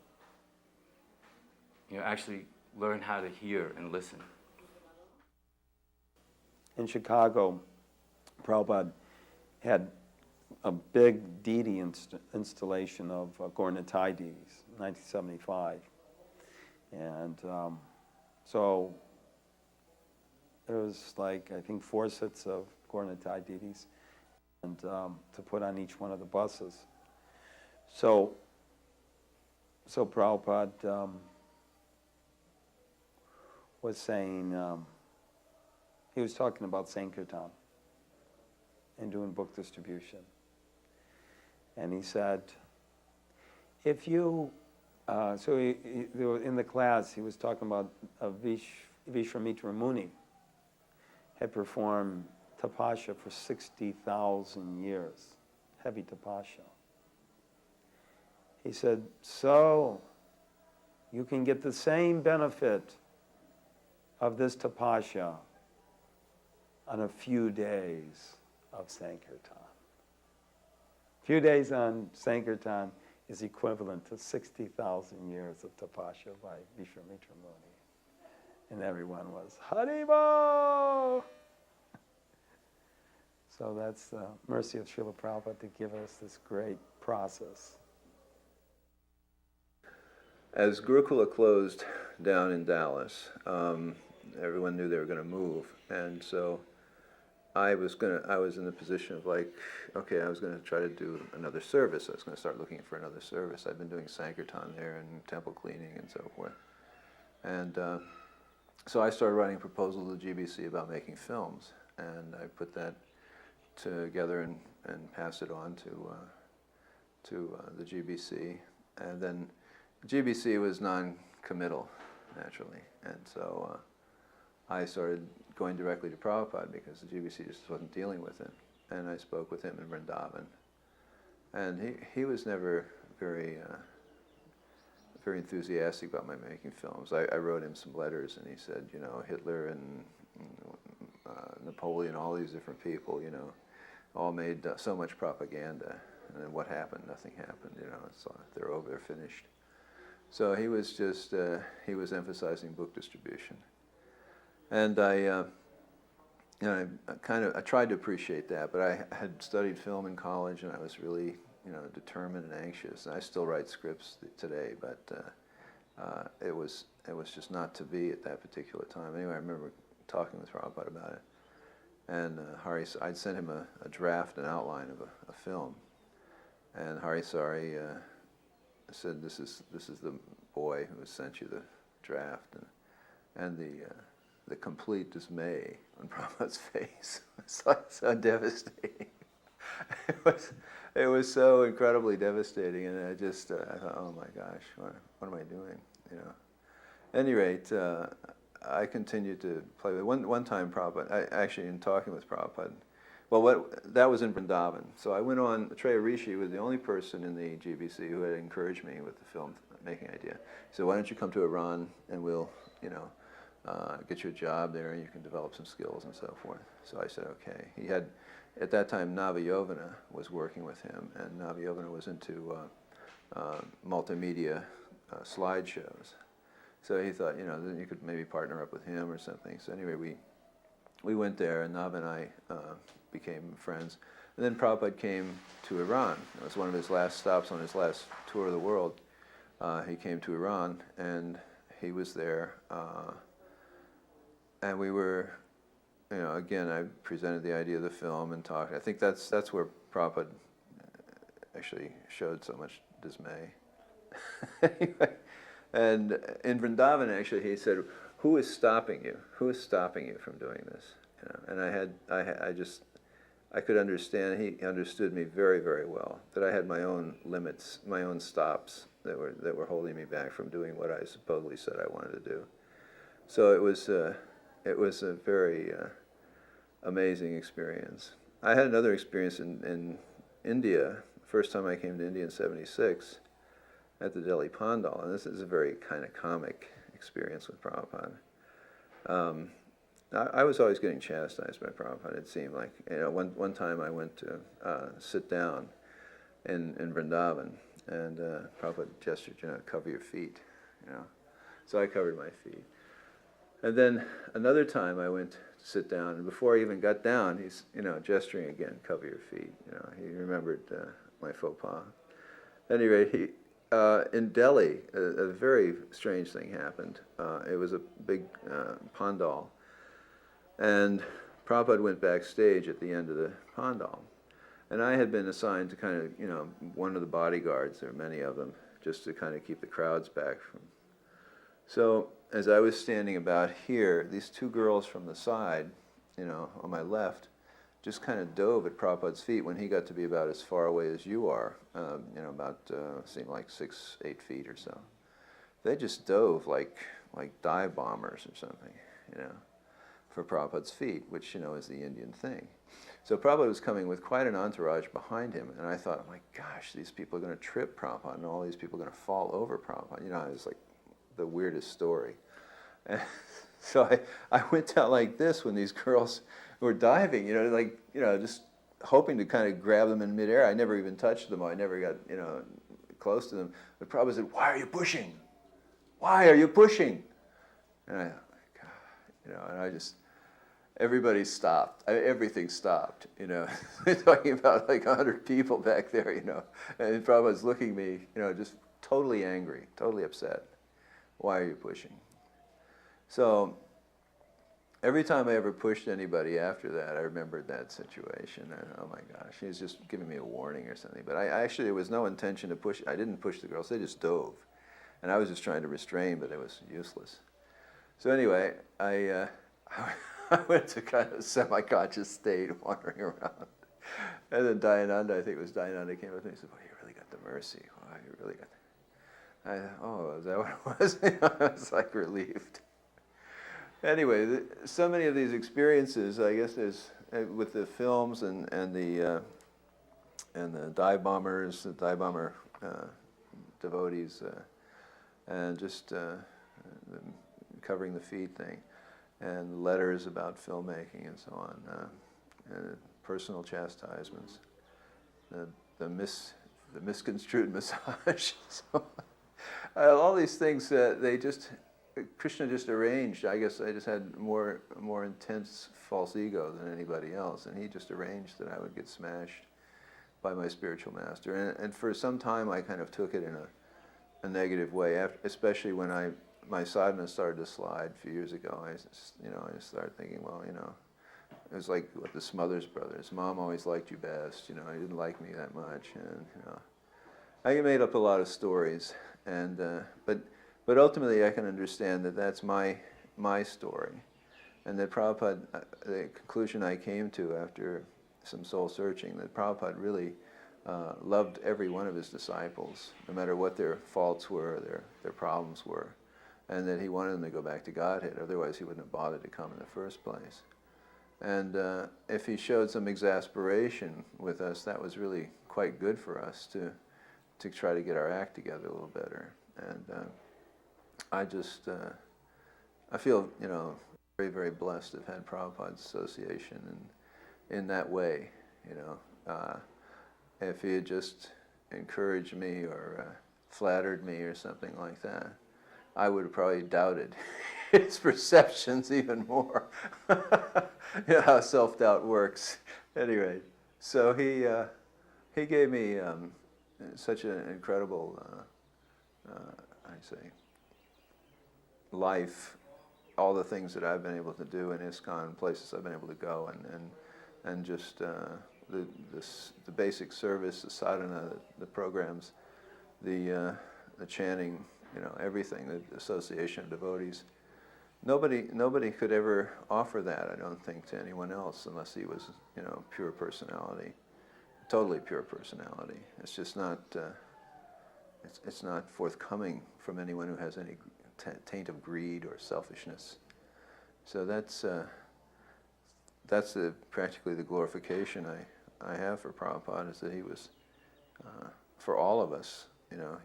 Actually learn how to hear and listen. In Chicago, Prabhupada had a big deity installation of Gaura-Nitai deities, 1975. And so there was I think 4 sets of Gaura-Nitai deities and to put on each one of the buses. So Prabhupada was saying, he was talking about Sankirtan and doing book distribution. And he said, if you, in the class, he was talking about Vishwamitra Muni had performed tapasya for 60,000 years, heavy tapasya. He said, so you can get the same benefit of this tapasya on a few days of Sankirtan. Few days on Sankirtan is equivalent to 60,000 years of tapasya by Vishwamitra Muni. And everyone was, Haribo! So that's the mercy of Srila Prabhupada to give us this great process. As Gurukula closed down in Dallas, everyone knew they were going to move, and so I was in the position of okay, I was going to try to do another service. I was going to start looking for another service. I've been doing Sankirtan there and temple cleaning and so forth. And so I started writing a proposal to the GBC about making films, and I put that together and passed it on to the GBC. And then GBC was non-committal, naturally, and so I started going directly to Prabhupada because the GBC just wasn't dealing with it. And I spoke with him in Vrindavan. And he was never very enthusiastic about my making films. I wrote him some letters, and he said, Hitler and Napoleon, all these different people, all made so much propaganda. And then what happened? Nothing happened, it's they're over, they're finished. So he was just, he was emphasizing book distribution. And I tried to appreciate that, but I had studied film in college, and I was really, determined and anxious. And I still write scripts today, but it was just not to be at that particular time. Anyway, I remember talking with Prabhupada about it, and I'd sent him a draft, an outline of a film, and Harisari said, "This is the boy who has sent you the draft," and the complete dismay on Prabhupada's face. It's so devastating. it was so incredibly devastating, and I thought, oh my gosh, what am I doing? You know. At any rate, I continued to play with. One time, Prabhupada, actually in talking with Prabhupada, well, that was in Vrindavan. So I went on. Treya Rishi was the only person in the GBC who had encouraged me with the film making idea. So why don't you come to Iran and we'll, you know, get you a job there and you can develop some skills and so forth. So I said, okay. He had, at that time, Navayovana was working with him, and Navayovana was into multimedia slideshows. So he thought, you know, then you could maybe partner up with him or something. So anyway, we went there, and Nav and I became friends. And then Prabhupada came to Iran. It was one of his last stops on his last tour of the world. He came to Iran, and he was there. And we were, you know, again, I presented the idea of the film and talked. I think that's where Prabhupada actually showed so much dismay. Anyway, and in Vrindavan, actually, he said, "Who is stopping you? Who is stopping you from doing this?" You know, and I could understand. He understood me very, very well. That I had my own limits, my own stops that were holding me back from doing what I supposedly said I wanted to do. So it was a very amazing experience. I had another experience in India. First time I came to India in '76 at the Delhi Pandal, and this is a very kind of comic experience with Prabhupada. I was always getting chastised by Prabhupada. It seemed like, you know, one time I went to sit down in Vrindavan, and Prabhupada gestured, you know, cover your feet, you know. So I covered my feet. And then another time I went to sit down, and before I even got down, he's, you know, gesturing again, cover your feet. You know, he remembered my faux pas. At any rate, in Delhi, a very strange thing happened. It was a big pandal, and Prabhupada went backstage at the end of the pandal. And I had been assigned to kind of, you know, one of the bodyguards, there were many of them, just to kind of keep the crowds back from. So as I was standing about here, these two girls from the side, you know, on my left, just kind of dove at Prabhupada's feet when he got to be about as far away as you are, you know, about, seemed like 6-8 feet or so. They just dove like dive bombers or something, you know, for Prabhupada's feet, which, you know, is the Indian thing. So Prabhupada was coming with quite an entourage behind him, and I thought, oh my gosh, these people are going to trip Prabhupada, and all these people are going to fall over Prabhupada. You know, it was like the weirdest story. And so I went down like this when these girls were diving, you know, like, you know, just hoping to kind of grab them in midair. I never even touched them. I never got, you know, close to them. But Prabhupada said, "Why are you pushing? Why are you pushing?" And I thought, oh God, you know, and I just, everybody stopped. Everything stopped, you know. They're talking about like 100 people back there, you know. And Prabhupada's looking at me, you know, just totally angry, totally upset. Why are you pushing? So every time I ever pushed anybody after that, I remembered that situation. And, oh my gosh, he was just giving me a warning or something. But I actually, there was no intention to push. I didn't push the girls. They just dove. And I was just trying to restrain, but it was useless. So anyway, I went to kind of semi-conscious state, wandering around. And then Dayananda, I think it was Dayananda, came up to me and said, "Well, you really got the mercy. Wow, you really got the..." I thought, oh, is that what it was? I was like relieved. Anyway, so many of these experiences, I guess, is with the films and the dive bombers, the dive bomber devotees, and just the covering the feet thing, and letters about filmmaking and so on, and personal chastisements, the misconstrued massage. So, all these things they just. Krishna just arranged. I guess I just had more intense false ego than anybody else, and he just arranged that I would get smashed by my spiritual master. And for some time, I kind of took it in a negative way. Especially when my sadhana started to slide a few years ago. I just started thinking, well, you know, it was like with the Smothers Brothers. Mom always liked you best. You know, he didn't like me that much, and you know, I made up a lot of stories, and But ultimately, I can understand that that's my story, and that Prabhupada, the conclusion I came to after some soul searching, that Prabhupada really loved every one of his disciples, no matter what their faults were, their problems were, and that he wanted them to go back to Godhead, otherwise he wouldn't have bothered to come in the first place. And if he showed some exasperation with us, that was really quite good for us to try to get our act together a little better. And I feel, very, very blessed to have had Prabhupada's association in that way, If he had just encouraged me or flattered me or something like that, I would have probably doubted his perceptions even more. How self-doubt works. Anyway, so he gave me such an incredible, life, all the things that I've been able to do in ISKCON, places I've been able to go, and just the basic service, the sadhana, the programs, the chanting, everything, the association of devotees. Nobody could ever offer that, I don't think, to anyone else unless he was, pure personality, totally pure personality. It's just not, it's not forthcoming from anyone who has any taint of greed or selfishness. So that's practically the glorification I have for Prabhupada, is that he was, for all of us,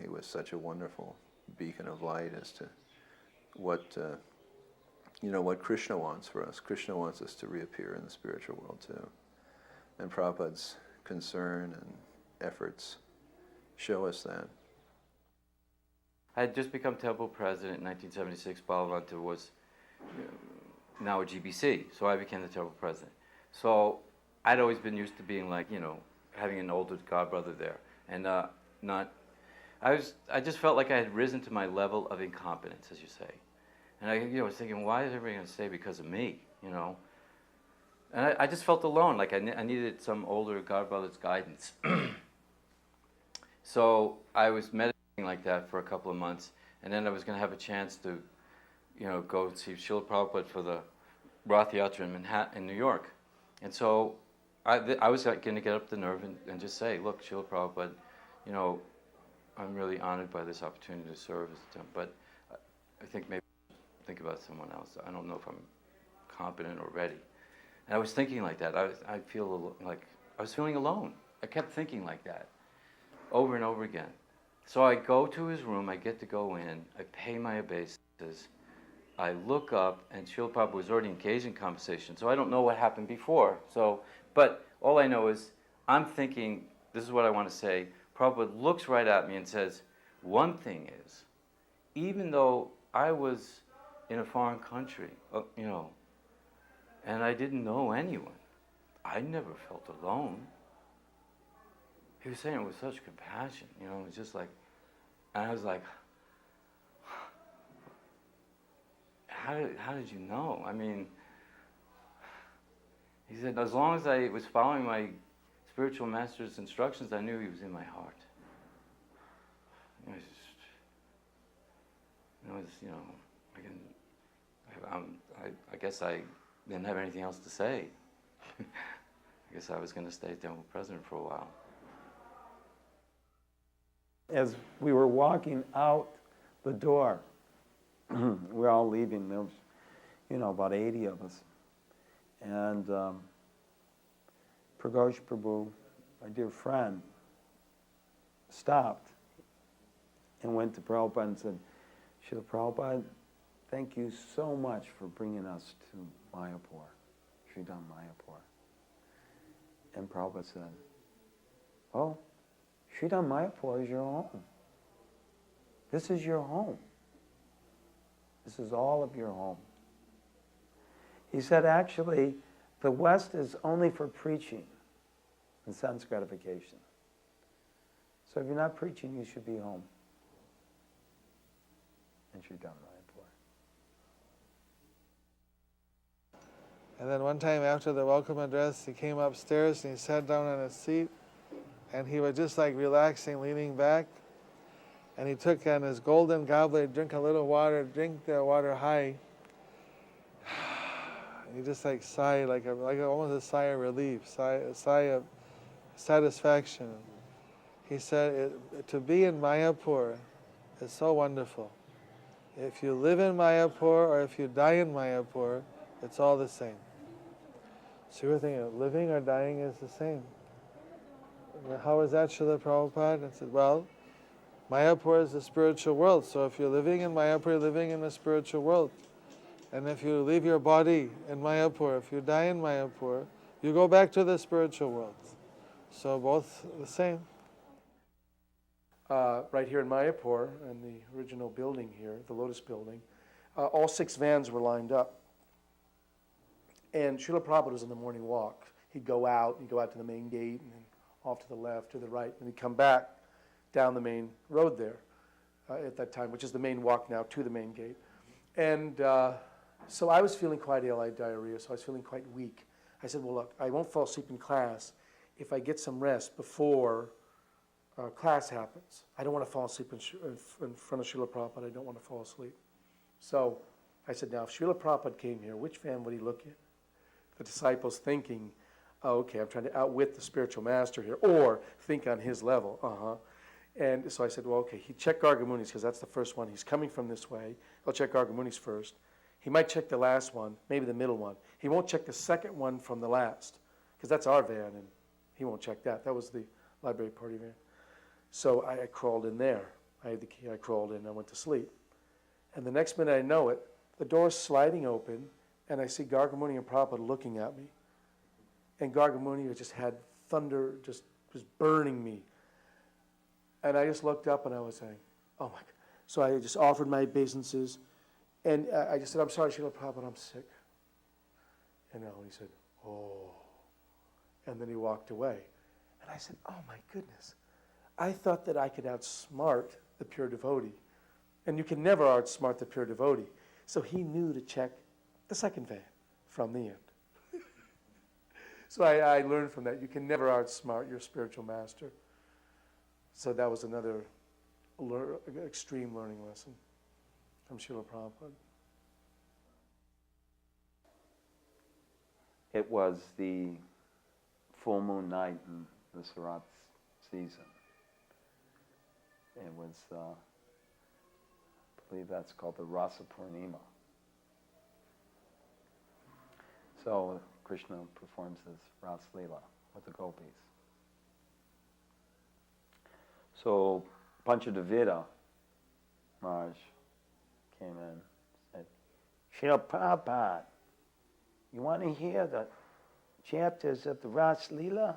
he was such a wonderful beacon of light as to what Krishna wants for us. Krishna wants us to reappear in the spiritual world too. And Prabhupada's concern and efforts show us that. I had just become temple president in 1976. Balavananta was now a GBC, so I became the temple president. So I'd always been used to being like, having an older godbrother there, and I just felt like I had risen to my level of incompetence, as you say. And I was thinking, why is everybody going to say because of me, And I just felt alone, like I needed some older godbrother's guidance. So I was meditating like that for a couple of months, and then I was going to have a chance to, go and see Srila Prabhupada for the Rath Yatra in Manhattan, in New York. And so I was going to get up the nerve and just say, look, Srila Prabhupada, I'm really honored by this opportunity to serve as a temple, but I think maybe think about someone else. I don't know if I'm competent or ready. And I was thinking like that. I feel like I was feeling alone. I kept thinking like that over and over again. So I go to his room, I get to go in, I pay my obeisances, I look up, and Srila Prabhupada was already engaged in conversation, so I don't know what happened before. But all I know is, I'm thinking, this is what I want to say. Prabhupada looks right at me and says, one thing is, even though I was in a foreign country, and I didn't know anyone, I never felt alone. He was saying it with such compassion, it was just like, and I was like, how did you know? I mean, he said, as long as I was following my spiritual master's instructions, I knew he was in my heart. I guess I didn't have anything else to say. I guess I was going to stay temple president for a while. As we were walking out the door, we were all leaving. There was, about 80 of us. And Pragosh Prabhu, my dear friend, stopped and went to Prabhupada and said, Srila Prabhupada, thank you so much for bringing us to Mayapur, Sridham Mayapur. And Prabhupada said, oh, Sridham Mayapur is your home. This is your home. This is all of your home. He said, actually, the West is only for preaching and sense gratification. So if you're not preaching, you should be home. And Sridham Mayapur. And then one time after the welcome address, he came upstairs and he sat down on his seat, and he was just like relaxing, leaning back. And he took on his golden goblet, drink a little water, drink the water high. He just like sighed, like almost a sigh of relief, a sigh of satisfaction. He said, to be in Mayapur is so wonderful. If you live in Mayapur or if you die in Mayapur, it's all the same. So you were thinking, living or dying is the same. How is that, Srila Prabhupada? I said, well, Mayapur is the spiritual world. So if you're living in Mayapur, you're living in the spiritual world. And if you leave your body in Mayapur, if you die in Mayapur, you go back to the spiritual world. So both the same. Right here in Mayapur, in the original building here, the Lotus building, all 6 vans were lined up. And Srila Prabhupada was on the morning walk. He'd go out to the main gate, and then off to the left, to the right, and he'd come back down the main road there at that time, which is the main walk now to the main gate. And so I was feeling quite ill. I had diarrhea, so I was feeling quite weak. I said, well, look, I won't fall asleep in class if I get some rest before class happens. I don't want to fall asleep in front of Srila Prabhupada. I don't want to fall asleep. So I said, now, if Srila Prabhupada came here, which van would he look in? The disciples thinking, oh, okay, I'm trying to outwit the spiritual master here, or think on his level. And so I said, well, okay, he'd check Gargamuni's because that's the first one. He's coming from this way. He'll check Gargamuni's first. He might check the last one, maybe the middle one. He won't check the second one from the last because that's our van, and he won't check that. That was the library party van. So I crawled in there. I had the key. I crawled in. I went to sleep. And the next minute I know it, the door's sliding open, and I see Gargamuni and Prabhupada looking at me. And Gargamuni just had thunder just was burning me. And I just looked up and I was saying, oh my God. So I just offered my obeisances. And I just said, I'm sorry, Srila Prabhupada, I'm sick. And he said, oh. And then he walked away. And I said, oh my goodness. I thought that I could outsmart the pure devotee. And you can never outsmart the pure devotee. So he knew to check the second van from the end. So I learned from that. You can never outsmart your spiritual master. So that was another extreme learning lesson from Srila Prabhupada. It was the full moon night in the Sarat season. It was, I believe that's called the Rasa Purnima. So Krishna performs his Ras Leela with the gopis. So Panchadevita Maharaj came in and said, Srila Prabhupada, you want to hear the chapters of the Ras Leela?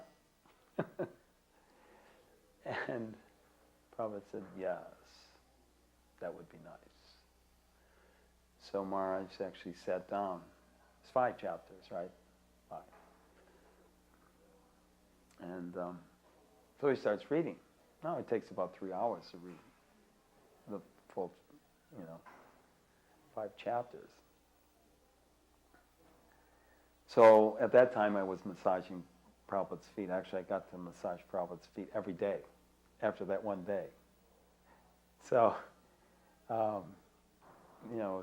And Prabhupada said, yes, that would be nice. So Maharaj actually sat down. It's 5 chapters, right? 5. And so he starts reading. Now it takes about 3 hours to read the full, 5 chapters. So at that time I was massaging Prabhupada's feet. Actually, I got to massage Prabhupada's feet every day after that one day. So,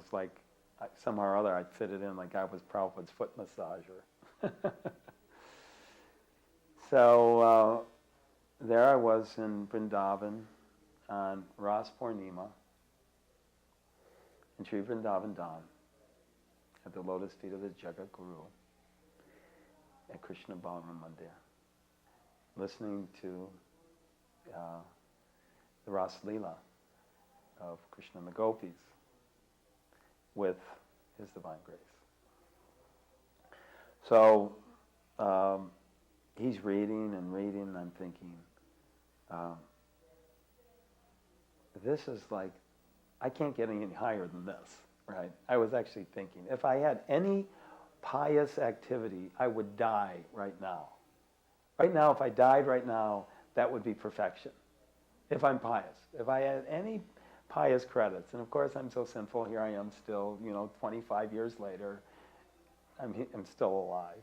it's like somehow or other I fit it in like I was Prabhupada's foot massager. So there I was in Vrindavan on Ras Purnima in Sri Vrindavan Dham at the lotus feet of the Jagat Guru at Krishna Balaram Mandir, listening to the Ras Leela of Krishna and the Gopis with his divine grace. So he's reading and reading, and I'm thinking, this is like, I can't get any higher than this, right? I was actually thinking, if I had any pious activity, I would die right now. Right now, if I died right now, that would be perfection. If I'm pious. If I had any pious credits, and of course I'm so sinful, here I am still, 25 years later, I'm still alive.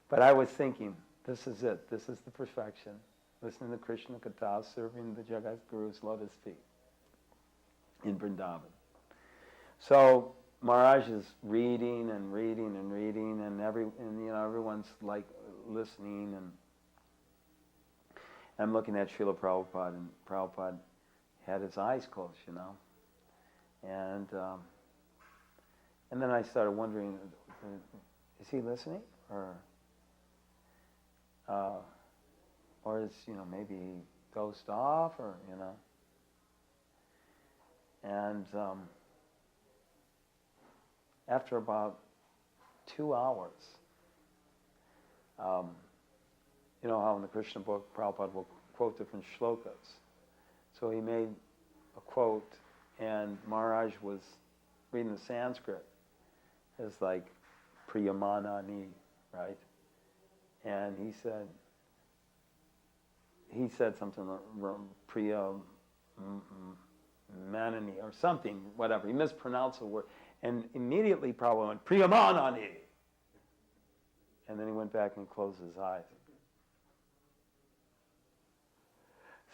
But I was thinking, this is it. This is the perfection. Listening to Krishna Katha, serving the Jagat Guru's lotus feet in Vrindavan. So Maharaj is reading and reading and reading, and everyone's like listening, and I'm looking at Srila Prabhupada, and Prabhupada had his eyes closed, and then I started wondering, is he listening, or is maybe he dozed off, or and after about 2 hours, you know how in the Krishna book Prabhupada will quote different shlokas. So he made a quote, and Maharaj was reading the Sanskrit as like Priyamanani, right? And he said something Priyamanani or something, whatever. He mispronounced the word. And immediately Prabhupada went, Priyamanani. And then he went back and closed his eyes.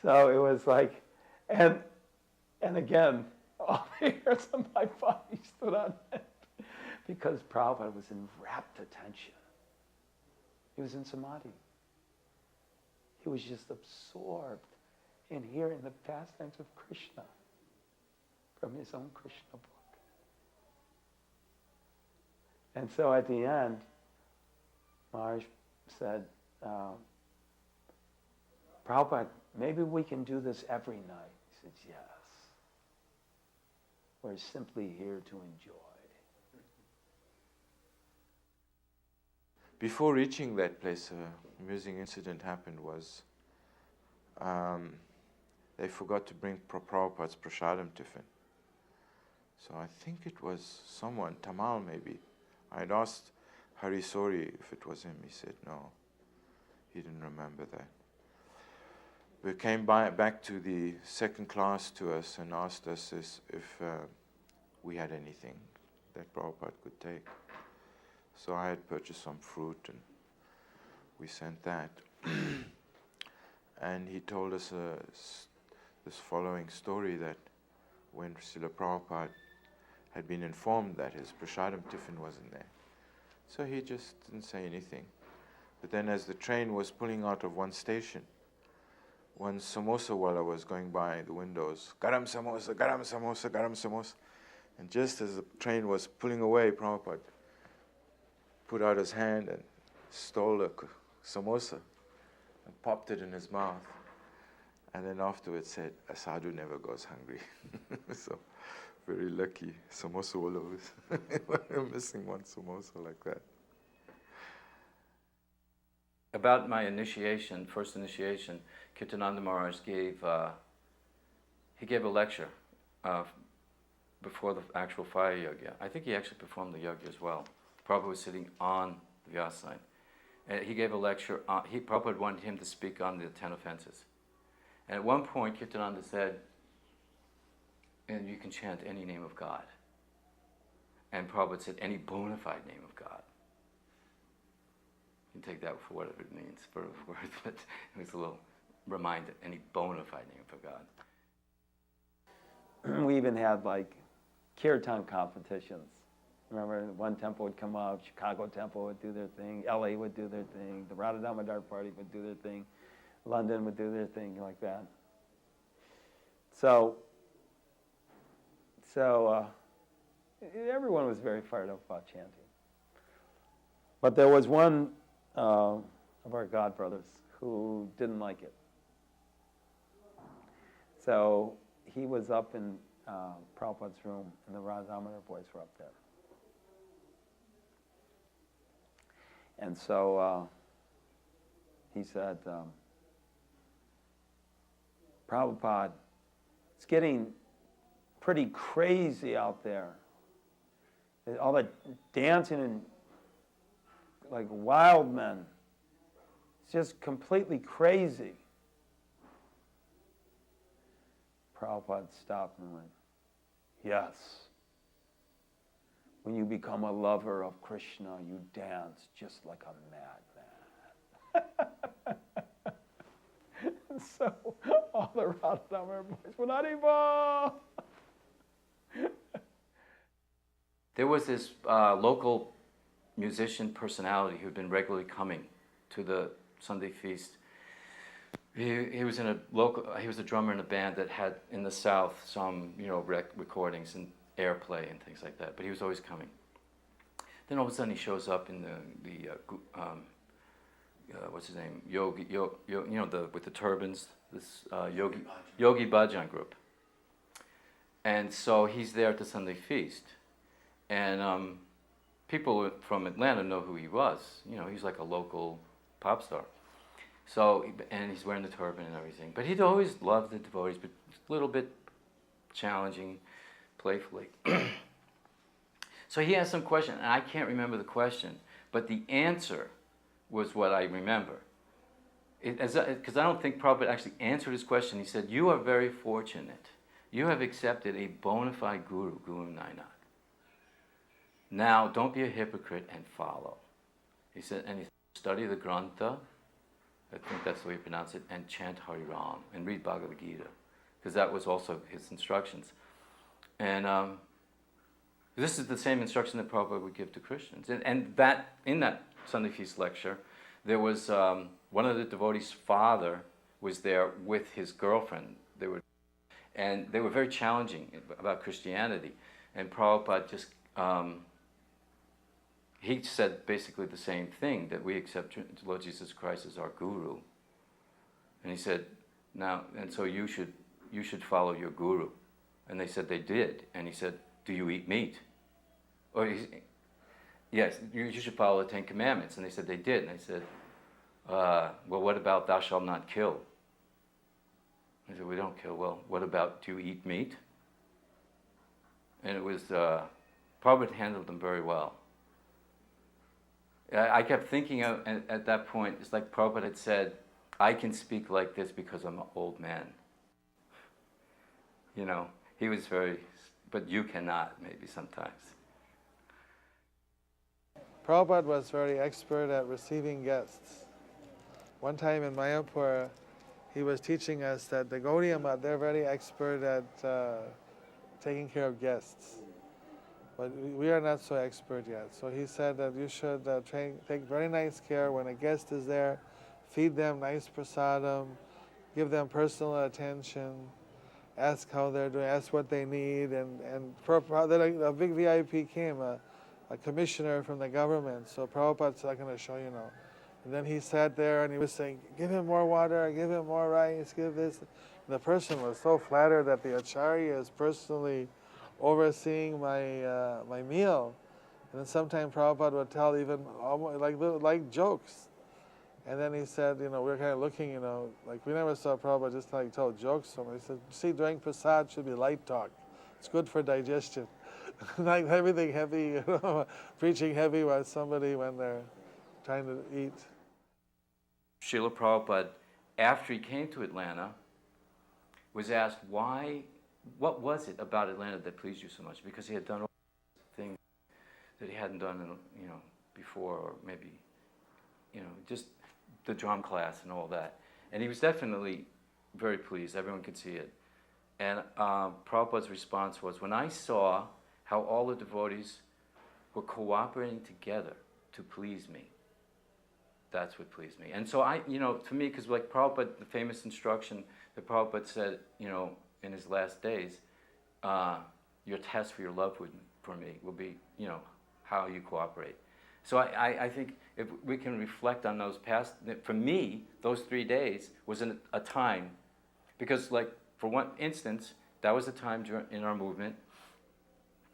So it was like, and again, all the hairs on my body stood on end because Prabhupada was in rapt attention. He was in samadhi. He was just absorbed in hearing the pastimes of Krishna from his own Krishna book. And so at the end, Maharaj said, Prabhupada, maybe we can do this every night. He said, yes. We're simply here to enjoy. Before reaching that place, an amusing incident happened was they forgot to bring Prabhupada's prasadam tiffin. So I think it was someone, Tamal maybe. I had asked Hari Sori if it was him. He said no, he didn't remember that. We came back to the second class to us and asked us if we had anything that Prabhupada could take. So I had purchased some fruit and we sent that. And he told us this following story, that when Srila Prabhupada had been informed that his prasadam tiffin wasn't there, so he just didn't say anything. But then as the train was pulling out of one station, one samosa wala was going by the windows, garam samosa, garam samosa, garam samosa. And just as the train was pulling away, Prabhupada put out his hand and stole a samosa and popped it in his mouth. And then afterwards said, a sadhu never goes hungry. So, very lucky. Samosa wala was missing one samosa like that. About my initiation, first initiation, Kirtananda Maharaj gave a lecture before the actual fire yagya. I think he actually performed the yagya as well. Prabhupada was sitting on the vyasa sign. And he gave a lecture, Prabhupada wanted him to speak on the 10 offenses. And at one point, Kirtananda said, and you can chant any name of God. And Prabhupada said, any bona fide name of God. You can take that for whatever it means, for words, but it was a little reminder, any bona fide name for God. We even had like kirtan competitions. Remember, one temple would come up, Chicago temple would do their thing, LA would do their thing, the Radha Damodar party would do their thing, London would do their thing, like that. So everyone was very fired up about chanting. But there was one of our god brothers who didn't like it. So he was up in Prabhupada's room, and the Radha Damodar boys were up there. And so he said, Prabhupada, it's getting pretty crazy out there. All that dancing and like wild men. It's just completely crazy. Prabhupada stopped and went, yes. When you become a lover of Krishna, you dance just like a madman. So all the Radha Damodar boys went, Haribo! there was this local musician personality who'd been regularly coming to the Sunday feast. He was in a local. He was a drummer in a band that had in the South some recordings and airplay and things like that. But he was always coming. Then all of a sudden he shows up in the what's his name, with the turbans, this Yogi Bhajan group. And so he's there at the Sunday feast, and people from Atlanta know who he was. He's like a local pop star. So, and he's wearing the turban and everything. But he'd always loved the devotees, but a little bit challenging, playfully. So he asked some question, and I can't remember the question, but the answer was what I remember. Because I don't think Prabhupada actually answered his question. He said, "You are very fortunate. You have accepted a bona fide guru, Guru Nanak. Now, don't be a hypocrite and follow." He said, and he said, "Study the Grantha," I think that's the way you pronounce it, "and chant Hari Ram, and read Bhagavad Gita," because that was also his instructions. And this is the same instruction that Prabhupada would give to Christians. And that in that Sunday Feast lecture, there was one of the devotees' father was there with his girlfriend. They were very challenging about Christianity. And Prabhupada just, he said basically the same thing, that we accept Lord Jesus Christ as our guru. And he said, so you should follow your guru. And they said they did. And he said, "Do you eat meat?" Yes, you should follow the 10 Commandments. And they said they did. And they said, "Well, what about thou shalt not kill?" He said, "We don't kill." "Well, what about, do you eat meat?" And it was, Prabhupada handled them very well. I kept thinking at that point, it's like Prabhupada had said, "I can speak like this because I'm an old man." He was very, but you cannot, maybe sometimes. Prabhupada was very expert at receiving guests. One time in Mayapur, he was teaching us that the Gaudiya Math, they're very expert at taking care of guests. But we are not so expert yet. So he said that you should take very nice care when a guest is there, feed them nice prasadam, give them personal attention, ask how they're doing, ask what they need. And then a big VIP came, a commissioner from the government. So Prabhupada said, "I'm going to show you now." And then he sat there and he was saying, "Give him more water, give him more rice, give this." And the person was so flattered that the Acharya is personally overseeing my meal. And then sometimes Prabhupada would tell even almost like jokes. And then he said, we were kind of looking, like we never saw Prabhupada just like tell jokes. So he said, "See, during prasad should be light talk. It's good for digestion." Like everything heavy, preaching heavy when they're trying to eat. Srila Prabhupada, after he came to Atlanta, was asked what was it about Atlanta that pleased you so much? Because he had done all things that he hadn't done, before, or maybe, just the drum class and all that. And he was definitely very pleased. Everyone could see it. And Prabhupada's response was, "When I saw how all the devotees were cooperating together to please me, that's what pleased me." And so to me, because like Prabhupada, the famous instruction that Prabhupada said, in his last days, your test for your love for me will be, how you cooperate. So I think if we can reflect on those past, for me, those 3 days was a time, because like for one instance, that was a time in our movement.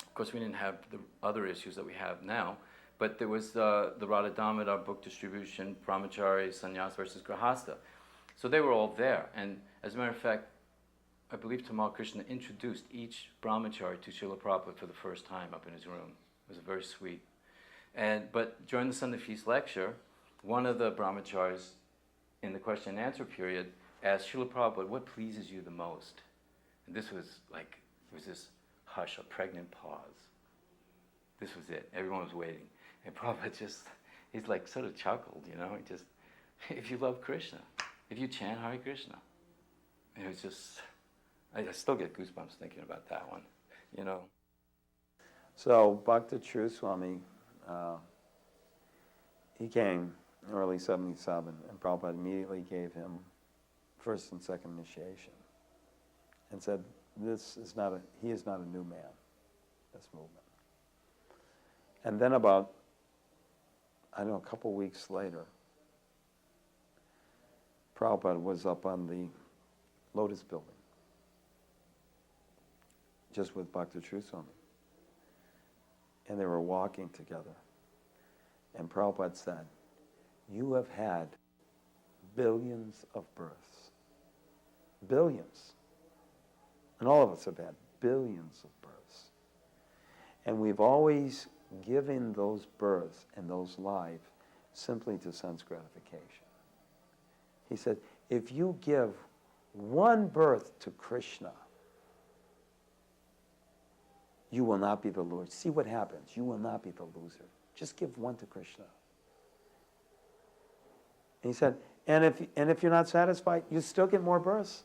Of course, we didn't have the other issues that we have now, but there was the Radha Damodar book distribution, Brahmachari, Sannyas versus Grahastha. So they were all there. And as a matter of fact, I believe Tamal Krishna introduced each Brahmachari to Srila Prabhupada for the first time up in his room. It was very sweet. But during the Sunday Feast lecture, one of the Brahmacharis in the question and answer period asked Srila Prabhupada, "What pleases you the most?" And this was like, it was this hush, a pregnant pause. This was it. Everyone was waiting. And Prabhupada he's like sort of chuckled, he just, "If you love Krishna, if you chant Hare Krishna." And it was just, I still get goosebumps thinking about that one, So Bhakti True Swami, he came in early 77, and Prabhupada immediately gave him first and second initiation and said, he is not a new man, this movement. And then about, I don't know, a couple weeks later, Prabhupada was up on the Lotus building, just with Bhakti True Swami. And they were walking together. And Prabhupada said, "You have had billions of births. Billions. And all of us have had billions of births. And we've always given those births and those lives simply to sense gratification." He said, if you give one birth to Krishna, you will not be the loser. See what happens. You will not be the loser. Just give one to Krishna. And he said, and if you're not satisfied, you still get more births.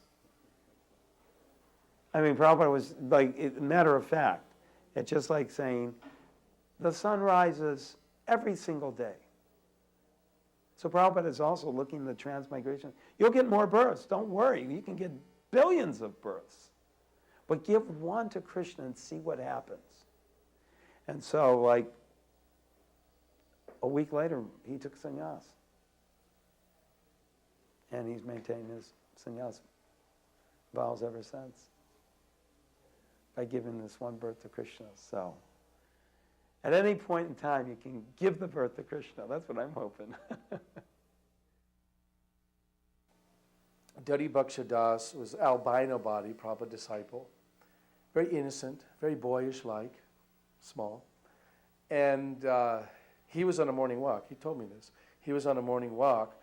I mean, Prabhupada was like, matter of fact, it's just like saying, the sun rises every single day. So Prabhupada is also looking at the transmigration. You'll get more births. Don't worry. You can get billions of births. But give one to Krishna and see what happens. And so, like, a week later, he took sannyas. And he's maintained his sannyas vows ever since by giving this one birth to Krishna. So, at any point in time, you can give the birth to Krishna. That's what I'm hoping. Dadi Bhakshadas was albino body, Prabhupada disciple. Very innocent, very boyish-like, small. And he was on a morning walk. He told me this. He was on a morning walk,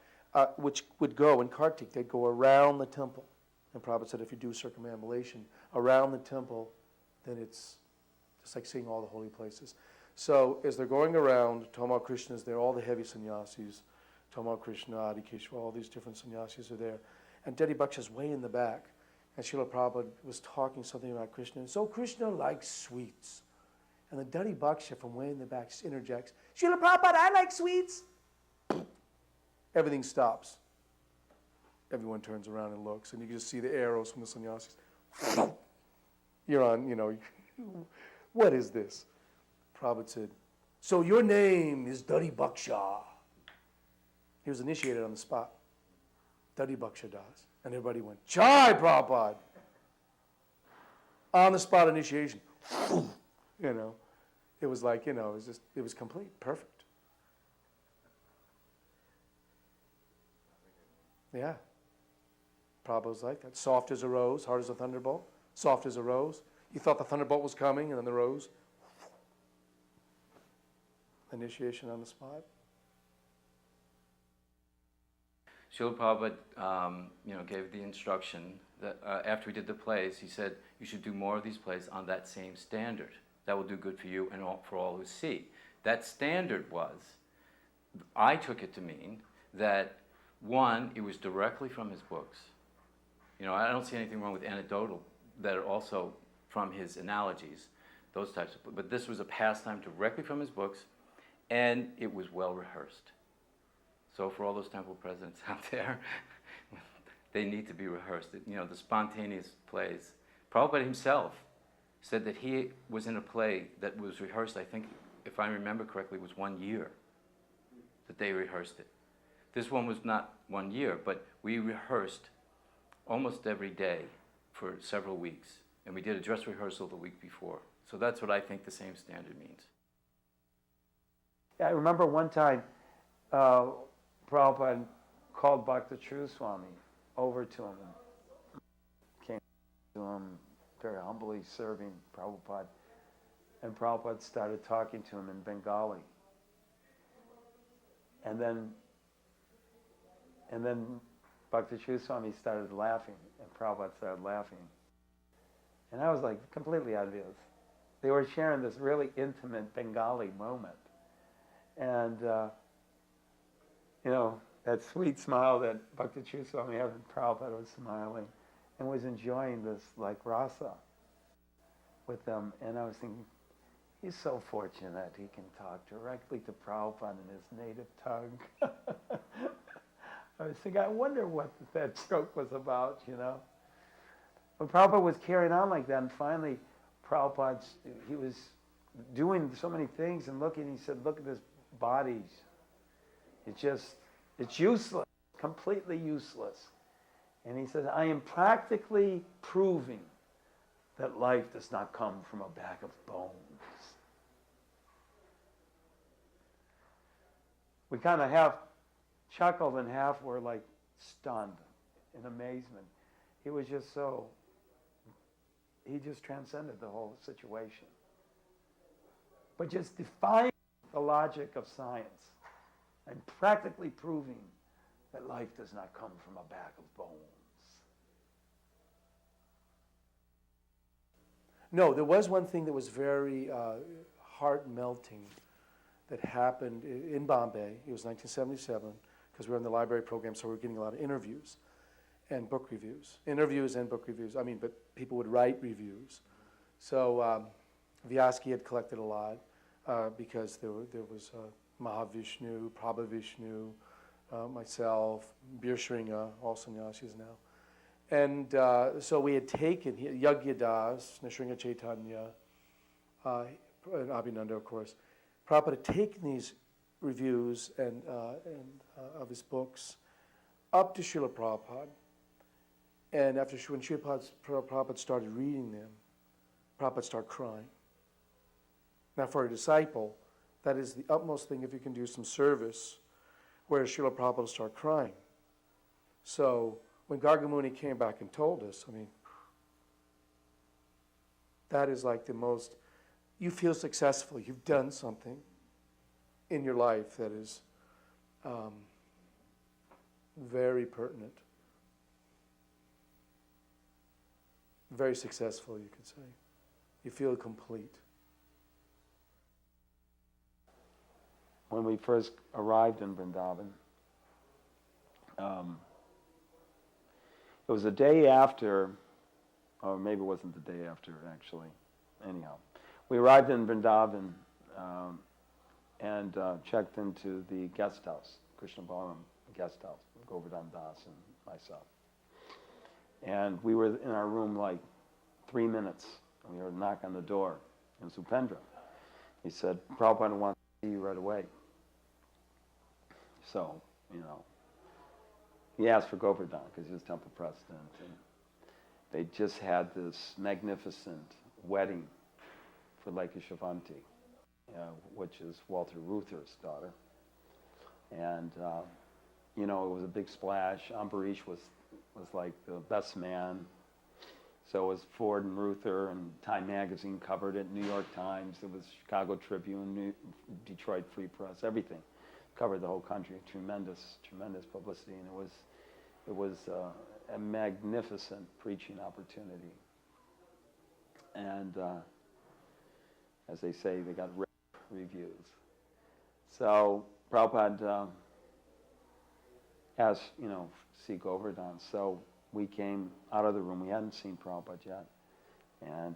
which would go, in Kartik, they'd go around the temple. And Prabhupada said if you do circumambulation around the temple, then it's just like seeing all the holy places. So as they're going around, Tamal Krishna is there, all the heavy sannyasis, Tamal Krishna, Adi Keshava, all these different sannyasis are there. And Dadi Bhaksha's way in the back. And Srila Prabhupada was talking something about Krishna. And so Krishna likes sweets. And the Dadi Bhaksha from way in the back interjects, Srila Prabhupada, I like sweets. Everything stops. Everyone turns around and looks. And you can just see the arrows from the sannyasis. You're on, what is this? Prabhupada said, so your name is Dadi Bhaksha. He was initiated on the spot. Dadi Bhakshadas. And everybody went, Chai Prabhupada! On the spot initiation. It was like, it was complete, perfect. Yeah. Prabhupada was like that. Soft as a rose, hard as a thunderbolt. Soft as a rose. You thought the thunderbolt was coming, and then the rose. Initiation on the spot. Srila Prabhupada, gave the instruction that after we did the plays, he said, you should do more of these plays on that same standard. That will do good for you and for all who see. That standard was, I took it to mean that, one, it was directly from his books. I don't see anything wrong with anecdotal that are also from his analogies, those types of, but this was a pastime directly from his books, and it was well rehearsed. So for all those temple presidents out there, they need to be rehearsed. The spontaneous plays. Prabhupada himself said that he was in a play that was rehearsed, I think, if I remember correctly, was 1 year that they rehearsed it. This one was not 1 year, but we rehearsed almost every day for several weeks. And we did a dress rehearsal the week before. So that's what I think the same standard means. Yeah, I remember one time, Prabhupada called Bhakti True Swami over to him and came to him very humbly serving Prabhupada. And Prabhupada started talking to him in Bengali. And then Bhakti True Swami started laughing, and Prabhupada started laughing. And I was like completely obvious. They were sharing this really intimate Bengali moment. And, that sweet smile that Bhakti True Swami had, and Prabhupada was smiling and was enjoying this like rasa with them. And I was thinking, He's so fortunate he can talk directly to Prabhupada in his native tongue. I was thinking, I wonder what that joke was about, you know. But Prabhupada was carrying on like that, and finally Prabhupada, he was doing so many things and looking, he said, look at this body. It's useless, completely useless. And he says, I am practically proving that life does not come from a bag of bones. We kind of half chuckled and half were like stunned in amazement. He was just he just transcended the whole situation. But just defying the logic of science and practically proving that life does not come from a bag of bones. No, there was one thing that was very heart-melting that happened in Bombay. It was 1977, because we were in the library program, so we were getting a lot of interviews and book reviews. Interviews and book reviews. I mean, but people would write reviews. So Vyasky had collected a lot because there was Mahavishnu, Prabhavishnu, myself, Bir Shringa, all sannyasis now. And so we had taken Yagyadas, Nrsimha Chaitanya, and Abhinanda, of course. Prabhupada had taken these reviews and of his books up to Srila Prabhupada. And when Srila Prabhupada started reading them, Prabhupada started crying. Now, for a disciple, that is the utmost thing if you can do some service, where Srila Prabhupada started crying. So when Gargamuni came back and told us, I mean, that is like the most, you feel successful, you've done something in your life that is very pertinent, very successful, you could say. You feel complete. When we first arrived in Vrindavan, it was the day after, or maybe it wasn't the day after, actually. Anyhow, we arrived in Vrindavan and checked into the guest house, Krishna Balaram guest house, Govardhan Das and myself. And we were in our room like 3 minutes, and we heard a knock on the door. It was Upendra. He said, Prabhupada wants to see you right away. So, you know, he asked for Govardhan because he was temple president. And they just had this magnificent wedding for Leka Shavanti, which is Walter Reuther's daughter. And, you know, it was a big splash. Ambarish was like the best man. So was Ford and Reuther, and Time Magazine covered it, New York Times, it was Chicago Tribune, Detroit Free Press, everything. Covered the whole country, tremendous publicity, and it was a magnificent preaching opportunity. And as they say, they got reviews. So Prabhupada asked, you know, see Govardhan. So we came out of the room. We hadn't seen Prabhupada yet, and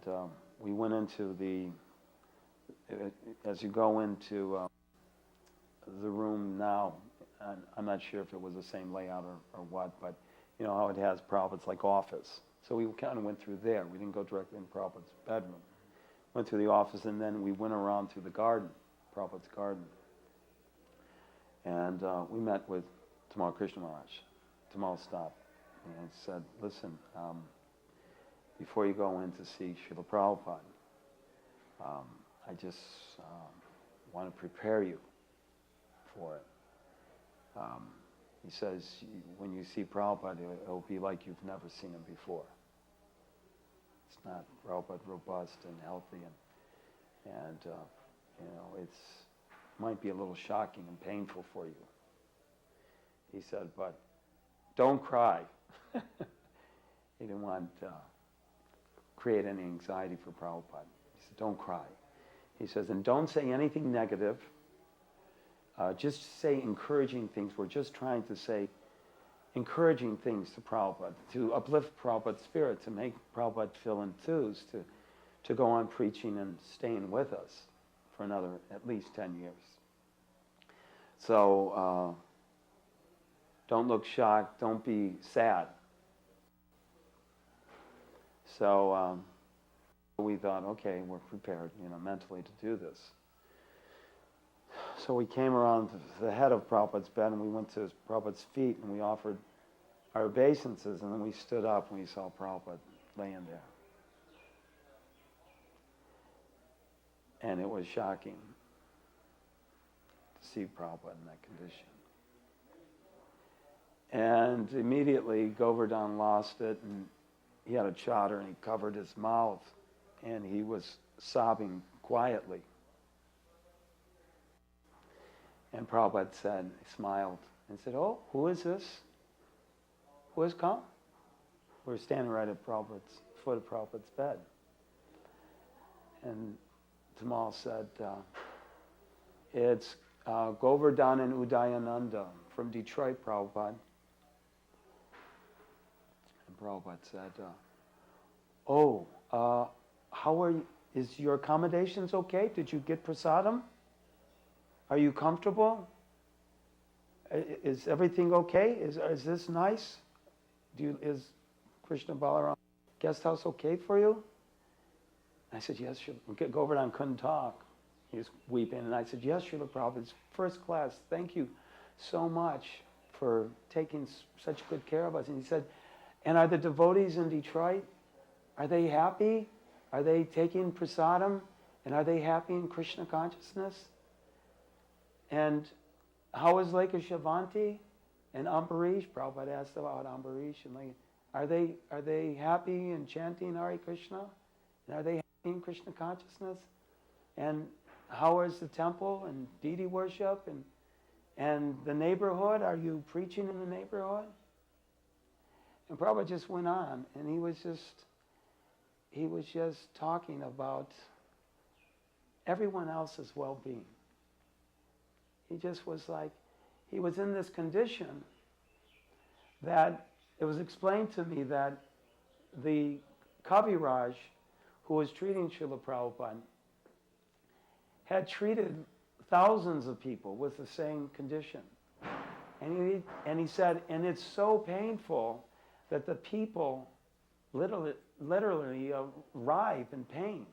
we went into as you go into the room now, and I'm not sure if it was the same layout or what, but you know how it has Prabhupada's like office. So we kind of went through there. We didn't go directly in Prabhupada's bedroom. Went through the office, and then we went around through the garden, Prabhupada's garden. And we met with Tamal Krishna Maharaj. Tamal stopped and said, listen, before you go in to see Srila Prabhupada, I just want to prepare you for it. He says, when you see Prabhupada, it'll be like you've never seen him before. It's not Prabhupada robust and healthy, and you know, might be a little shocking and painful for you. He said, but don't cry. He didn't want to create any anxiety for Prabhupada. He said, don't cry. He says, and don't say anything negative. Just say encouraging things. We're just trying to say encouraging things to Prabhupada, to uplift Prabhupada's spirit, to make Prabhupada feel enthused, to go on preaching and staying with us. for another at least 10 years. So don't look shocked, don't be sad. So we thought, okay, we're prepared, mentally to do this. So we came around to the head of Prabhupada's bed, and we went to Prabhupada's feet, and we offered our obeisances, and then we stood up, and we saw Prabhupada laying there. And it was shocking to see Prabhupada in that condition. And immediately Govardhan lost it, and he had a chatter, and he covered his mouth, and he was sobbing quietly. And Prabhupada said, he smiled, and said, "Oh, who is this? Who has come?" We were standing right at Prabhupada's foot of Prabhupada's bed. And Tamal said, "It's Govardhan and Udayananda from Detroit, Prabhupada." And Prabhupada said, how are you? Is your accommodations okay? Did you get prasadam? Are you comfortable? Is everything okay? Is this nice? Is Krishna Balaram guest house okay for you? I said, yes, Srila. Govardhan couldn't talk. He was weeping. And I said, yes, Srila Prabhupada, it's first class. Thank you so much for taking such good care of us. And he said, and are the devotees in Detroit, are they happy? Are they taking prasadam? And are they happy in Krishna consciousness? And how is Lake Shavanti and Ambarish? Prabhupada asked about Ambarish. And are they happy in chanting Hare Krishna? And are they happy in Krishna consciousness? And how is the temple and deity worship and the neighborhood? Are you preaching in the neighborhood? And Prabhupada just went on, and he was just talking about everyone else's well-being. He just was like, he was in this condition that it was explained to me that the Kaviraj who was treating Srila Prabhupada had treated thousands of people with the same condition. And he said, and it's so painful that the people literally writhe in pain.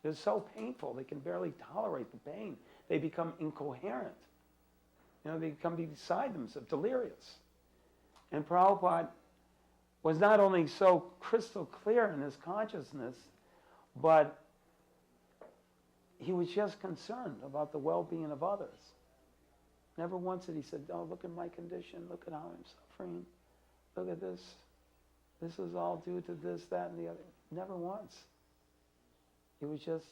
It's so painful, they can barely tolerate the pain. They become incoherent. They become beside themselves, delirious. And Prabhupada was not only so crystal clear in his consciousness, but he was just concerned about the well-being of others. Never once did he say, oh, look at my condition, look at how I'm suffering, look at this. This is all due to this, that, and the other. Never once. It was just,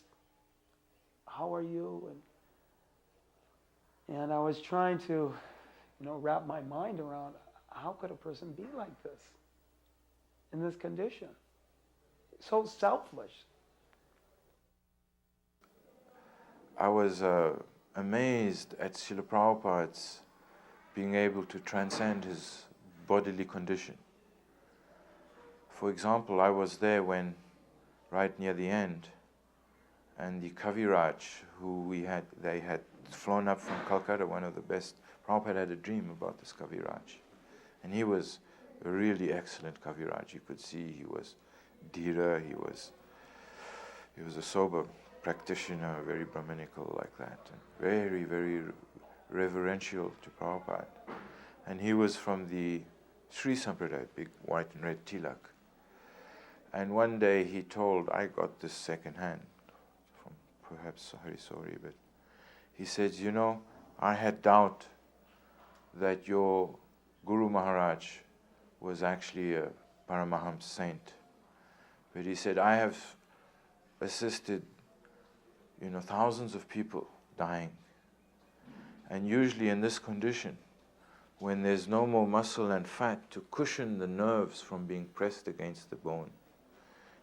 how are you? And I was trying to, wrap my mind around how could a person be like this in this condition? So selfish. I was amazed at Srila Prabhupada's being able to transcend his bodily condition. For example, I was there when, right near the end, and the Kaviraj, they had flown up from Calcutta, one of the best. Prabhupada had a dream about this Kaviraj. And he was a really excellent Kaviraj. You could see he was dhira, he was a sober practitioner, very Brahminical like that, and very, very reverential to Prabhupada. And he was from the Sri Sampradaya, big white and red tilak. And one day he told, I got this second hand from perhaps Harisori, but he said, I had doubt that your Guru Maharaj was actually a Paramahams saint. But he said, I have assisted, thousands of people dying. And usually in this condition, when there's no more muscle and fat to cushion the nerves from being pressed against the bone,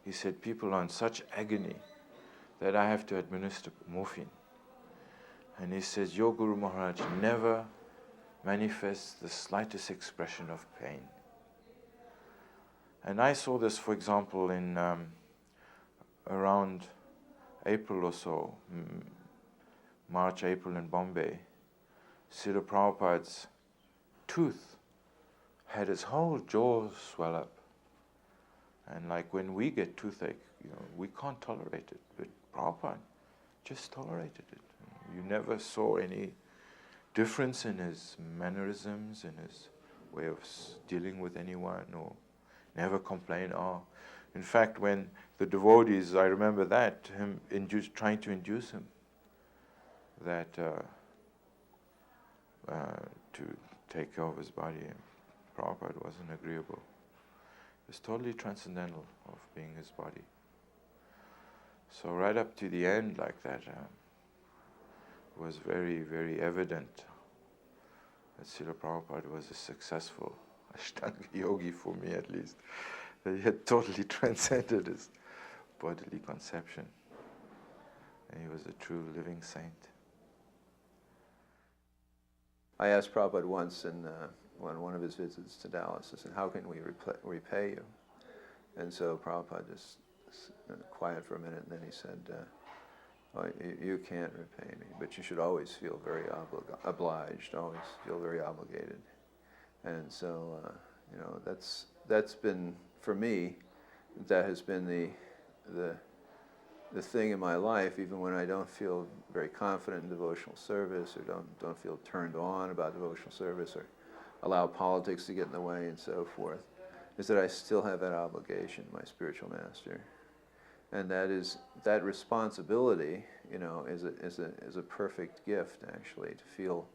he said, people are in such agony that I have to administer morphine. And he says, your Guru Maharaj never manifests the slightest expression of pain. And I saw this, for example, in around April or so, March, April in Bombay, Srila Prabhupada's tooth had his whole jaw swell up. And like when we get toothache, we can't tolerate it. But Prabhupada just tolerated it. You never saw any difference in his mannerisms, in his way of dealing with anyone, or never complained. In fact, when the devotees, I remember that, him trying to induce him that to take care of his body, Prabhupada wasn't agreeable. It was totally transcendental of being his body. So right up to the end like that, was very, very evident that Srila Prabhupada was a successful Ashtanga yogi, for me at least. That he had totally transcended his bodily conception. And he was a true living saint. I asked Prabhupada once on one of his visits to Dallas, I said, how can we repay you? And so Prabhupada just quiet for a minute, and then he said, you can't repay me, but you should always feel very obliged, always feel very obligated. And so, that's been, for me, that has been the thing in my life, even when I don't feel very confident in devotional service, or don't feel turned on about devotional service, or allow politics to get in the way and so forth, is that I still have that obligation to my spiritual master. And that responsibility, is a perfect gift, actually, to feel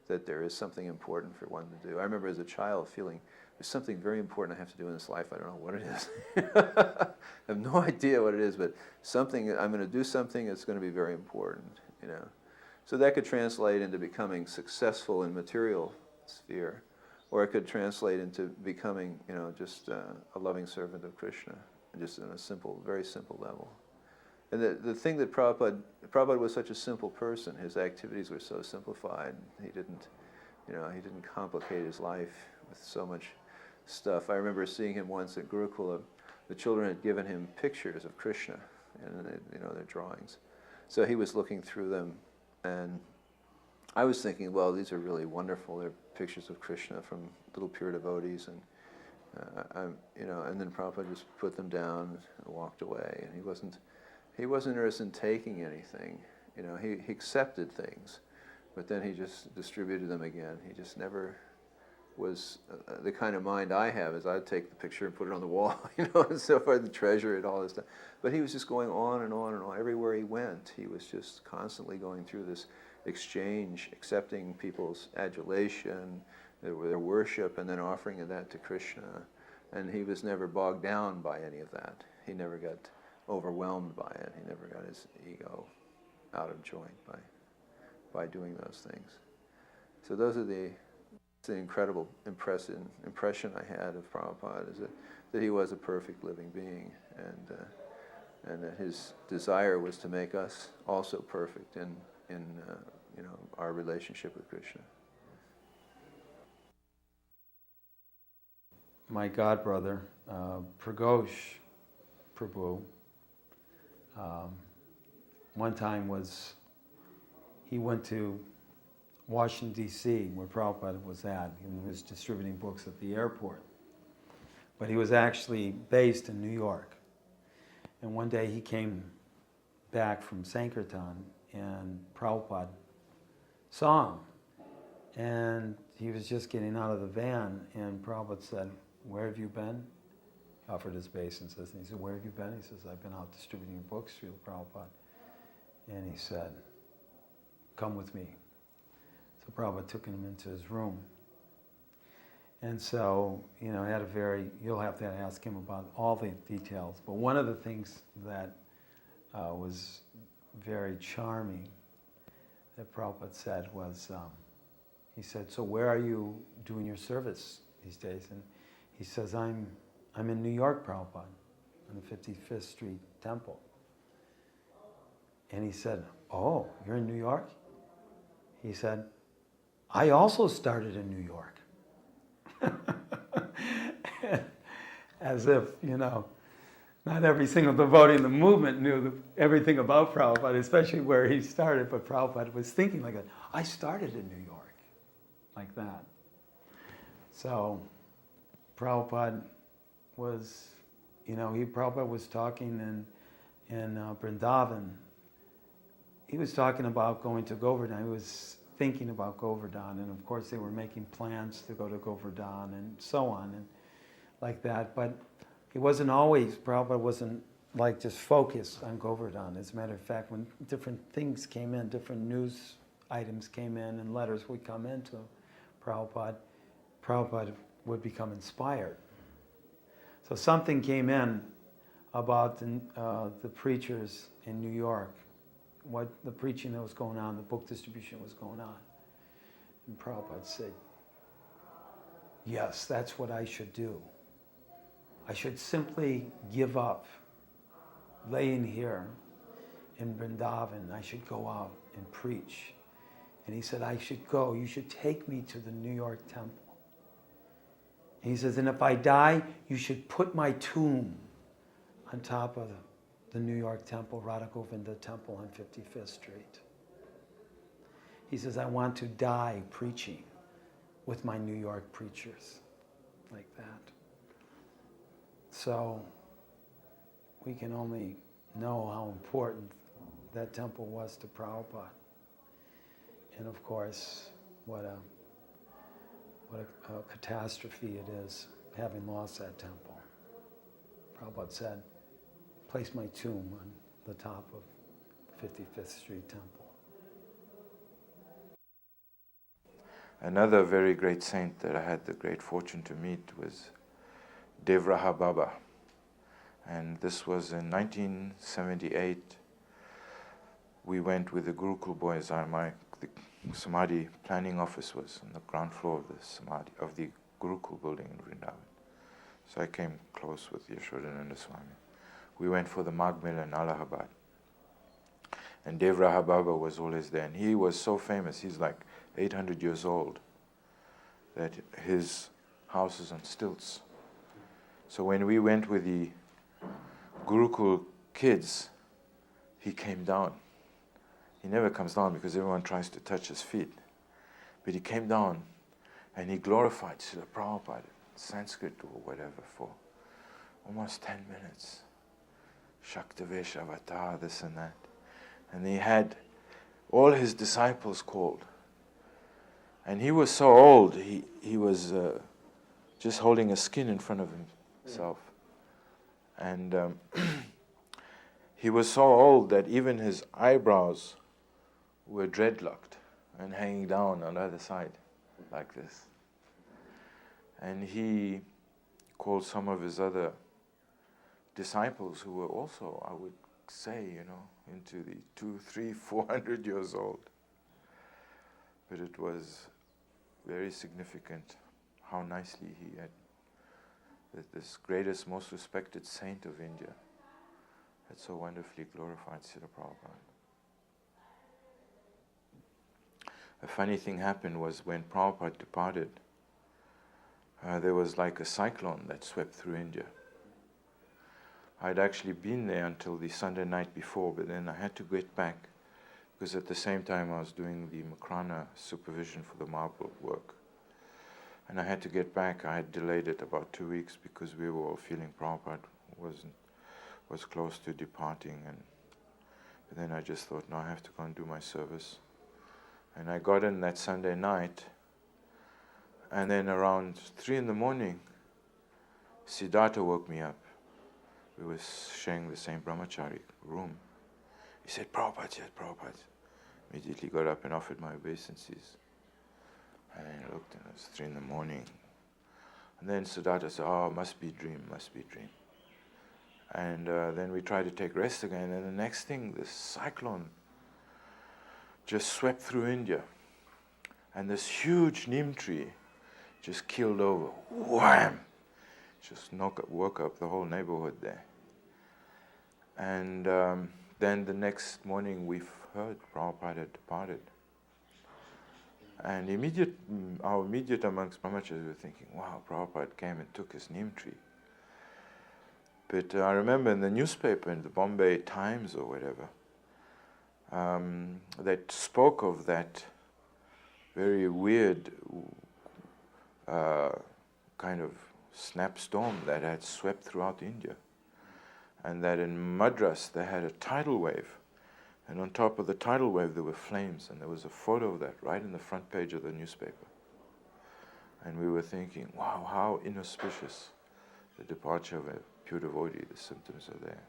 that there is something important for one to do. I remember as a child feeling there's something very important I have to do in this life. I don't know what it is. I have no idea what it is, but I'm going to do something that's going to be very important. So that could translate into becoming successful in material sphere, or it could translate into becoming, just a loving servant of Krishna, just on a very simple level. And the thing that Prabhupada was such a simple person. His activities were so simplified. He didn't complicate his life with so much stuff. I remember seeing him once at Gurukula. The children had given him pictures of Krishna, and their drawings. So he was looking through them, and I was thinking, well, these are really wonderful. They're pictures of Krishna from little pure devotees, and and then Prabhupada just put them down and walked away. And he wasn't interested in taking anything. He accepted things, but then he just distributed them again. He just never was the kind of mind I have, is I'd take the picture and put it on the wall, and so forth, and treasure it, all this stuff. But he was just going on and on and on. Everywhere he went, he was just constantly going through this exchange, accepting people's adulation, their worship, and then offering that to Krishna. And he was never bogged down by any of that. He never got overwhelmed by it. He never got his ego out of joint by doing those things. So those are the incredible impression I had of Prabhupada, is that he was a perfect living being, and that his desire was to make us also perfect in our relationship with Krishna. My godbrother, Pragosh Prabhu, one time he went to Washington, D.C., where Prabhupada was at, and was distributing books at the airport. But he was actually based in New York. And one day he came back from Sankirtan, and Prabhupada saw him. And he was just getting out of the van, and Prabhupada said, "Where have you been?" He offered his obeisances, and he said, "Where have you been?" He says, "I've been out distributing books, Srila Prabhupada." And he said, "Come with me." So Prabhupada took him into his room. And so, you'll have to ask him about all the details. But one of the things that was very charming that Prabhupada said was, he said, "So where are you doing your service these days?" And he says, I'm in New York, Prabhupada, on the 55th Street Temple. And he said, "Oh, you're in New York?" He said, "I also started in New York." As if, not every single devotee in the movement knew everything about Prabhupada, especially where he started, but Prabhupada was thinking like that. I started in New York, like that. So Prabhupada was, Prabhupada was talking in Vrindavan. He was talking about going to Govardhan. He was thinking about Govardhan, and of course they were making plans to go to Govardhan and so on, and like that. But he wasn't always, Prabhupada wasn't like just focused on Govardhan. As a matter of fact, when different things came in, different news items came in and letters would come into Prabhupada, Prabhupada would become inspired. So something came in about the preachers in New York, what the preaching that was going on, the book distribution was going on. And Prabhupada said, yes, that's what I should do. I should simply give up laying here in Vrindavan. I should go out and preach. And he said, I should go. You should take me to the New York temple. And he says, and if I die, you should put my tomb on top of the New York temple, Radha Govinda temple on 55th Street. He says, I want to die preaching with my New York preachers, like that. So we can only know how important that temple was to Prabhupada. And of course, what a catastrophe it is, having lost that temple. Prabhupada said, place my tomb on the top of 55th Street Temple. Another very great saint that I had the great fortune to meet was Devraha Baba. And this was in 1978. We went with the Gurukul boys. The Samadhi planning office was on the ground floor of the Gurukul building in Vrindavan. So I came close with Yashodananda Swami. We went for the Magh Mela in Allahabad. And Devraha Baba was always there. And he was so famous, he's like 800 years old, that his house is on stilts. So when we went with the Gurukul kids, he came down. He never comes down because everyone tries to touch his feet. But he came down and he glorified Srila Prabhupada, Sanskrit or whatever, for almost 10 minutes. Shaktavesh Avatar, this and that. And he had all his disciples called. And he was so old, he was just holding a skin in front of himself. And he was so old that even his eyebrows were dreadlocked and hanging down on the other side, like this. And he called some of his other disciples who were also, I would say, into the 200, 300, 400 years old. But it was very significant how nicely he had, that this greatest, most respected saint of India had so wonderfully glorified Srila Prabhupada. A funny thing happened was when Prabhupada departed, there was like a cyclone that swept through India. I'd actually been there until the Sunday night before, but then I had to get back because at the same time I was doing the Makrana supervision for the marble work. And I had to get back. I had delayed it about 2 weeks because we were all feeling Prabhupada was close to departing. But then I just thought, no, I have to go and do my service. And I got in that Sunday night, and then around 3 a.m, Siddhartha woke me up. We were sharing the same brahmachari room. He said, Prabhupada, yes, Prabhupada. Immediately got up and offered my obeisances. And I looked, and it was 3 a.m. And then Siddhartha said, oh, must be dream, must be dream. And then we tried to take rest again, and the next thing, this cyclone just swept through India. And this huge neem tree just keeled over. Wham! Just woke up the whole neighborhood there. And then the next morning we heard Prabhupada had departed. And our immediate amongst brahmacharis were thinking, wow, Prabhupada came and took his neem tree. But I remember in the newspaper, in the Bombay Times or whatever, that spoke of that very weird kind of snapstorm that had swept throughout India. And that in Madras they had a tidal wave. And on top of the tidal wave there were flames. And there was a photo of that right in the front page of the newspaper. And we were thinking, wow, how inauspicious the departure of a pure devotee, the symptoms are there.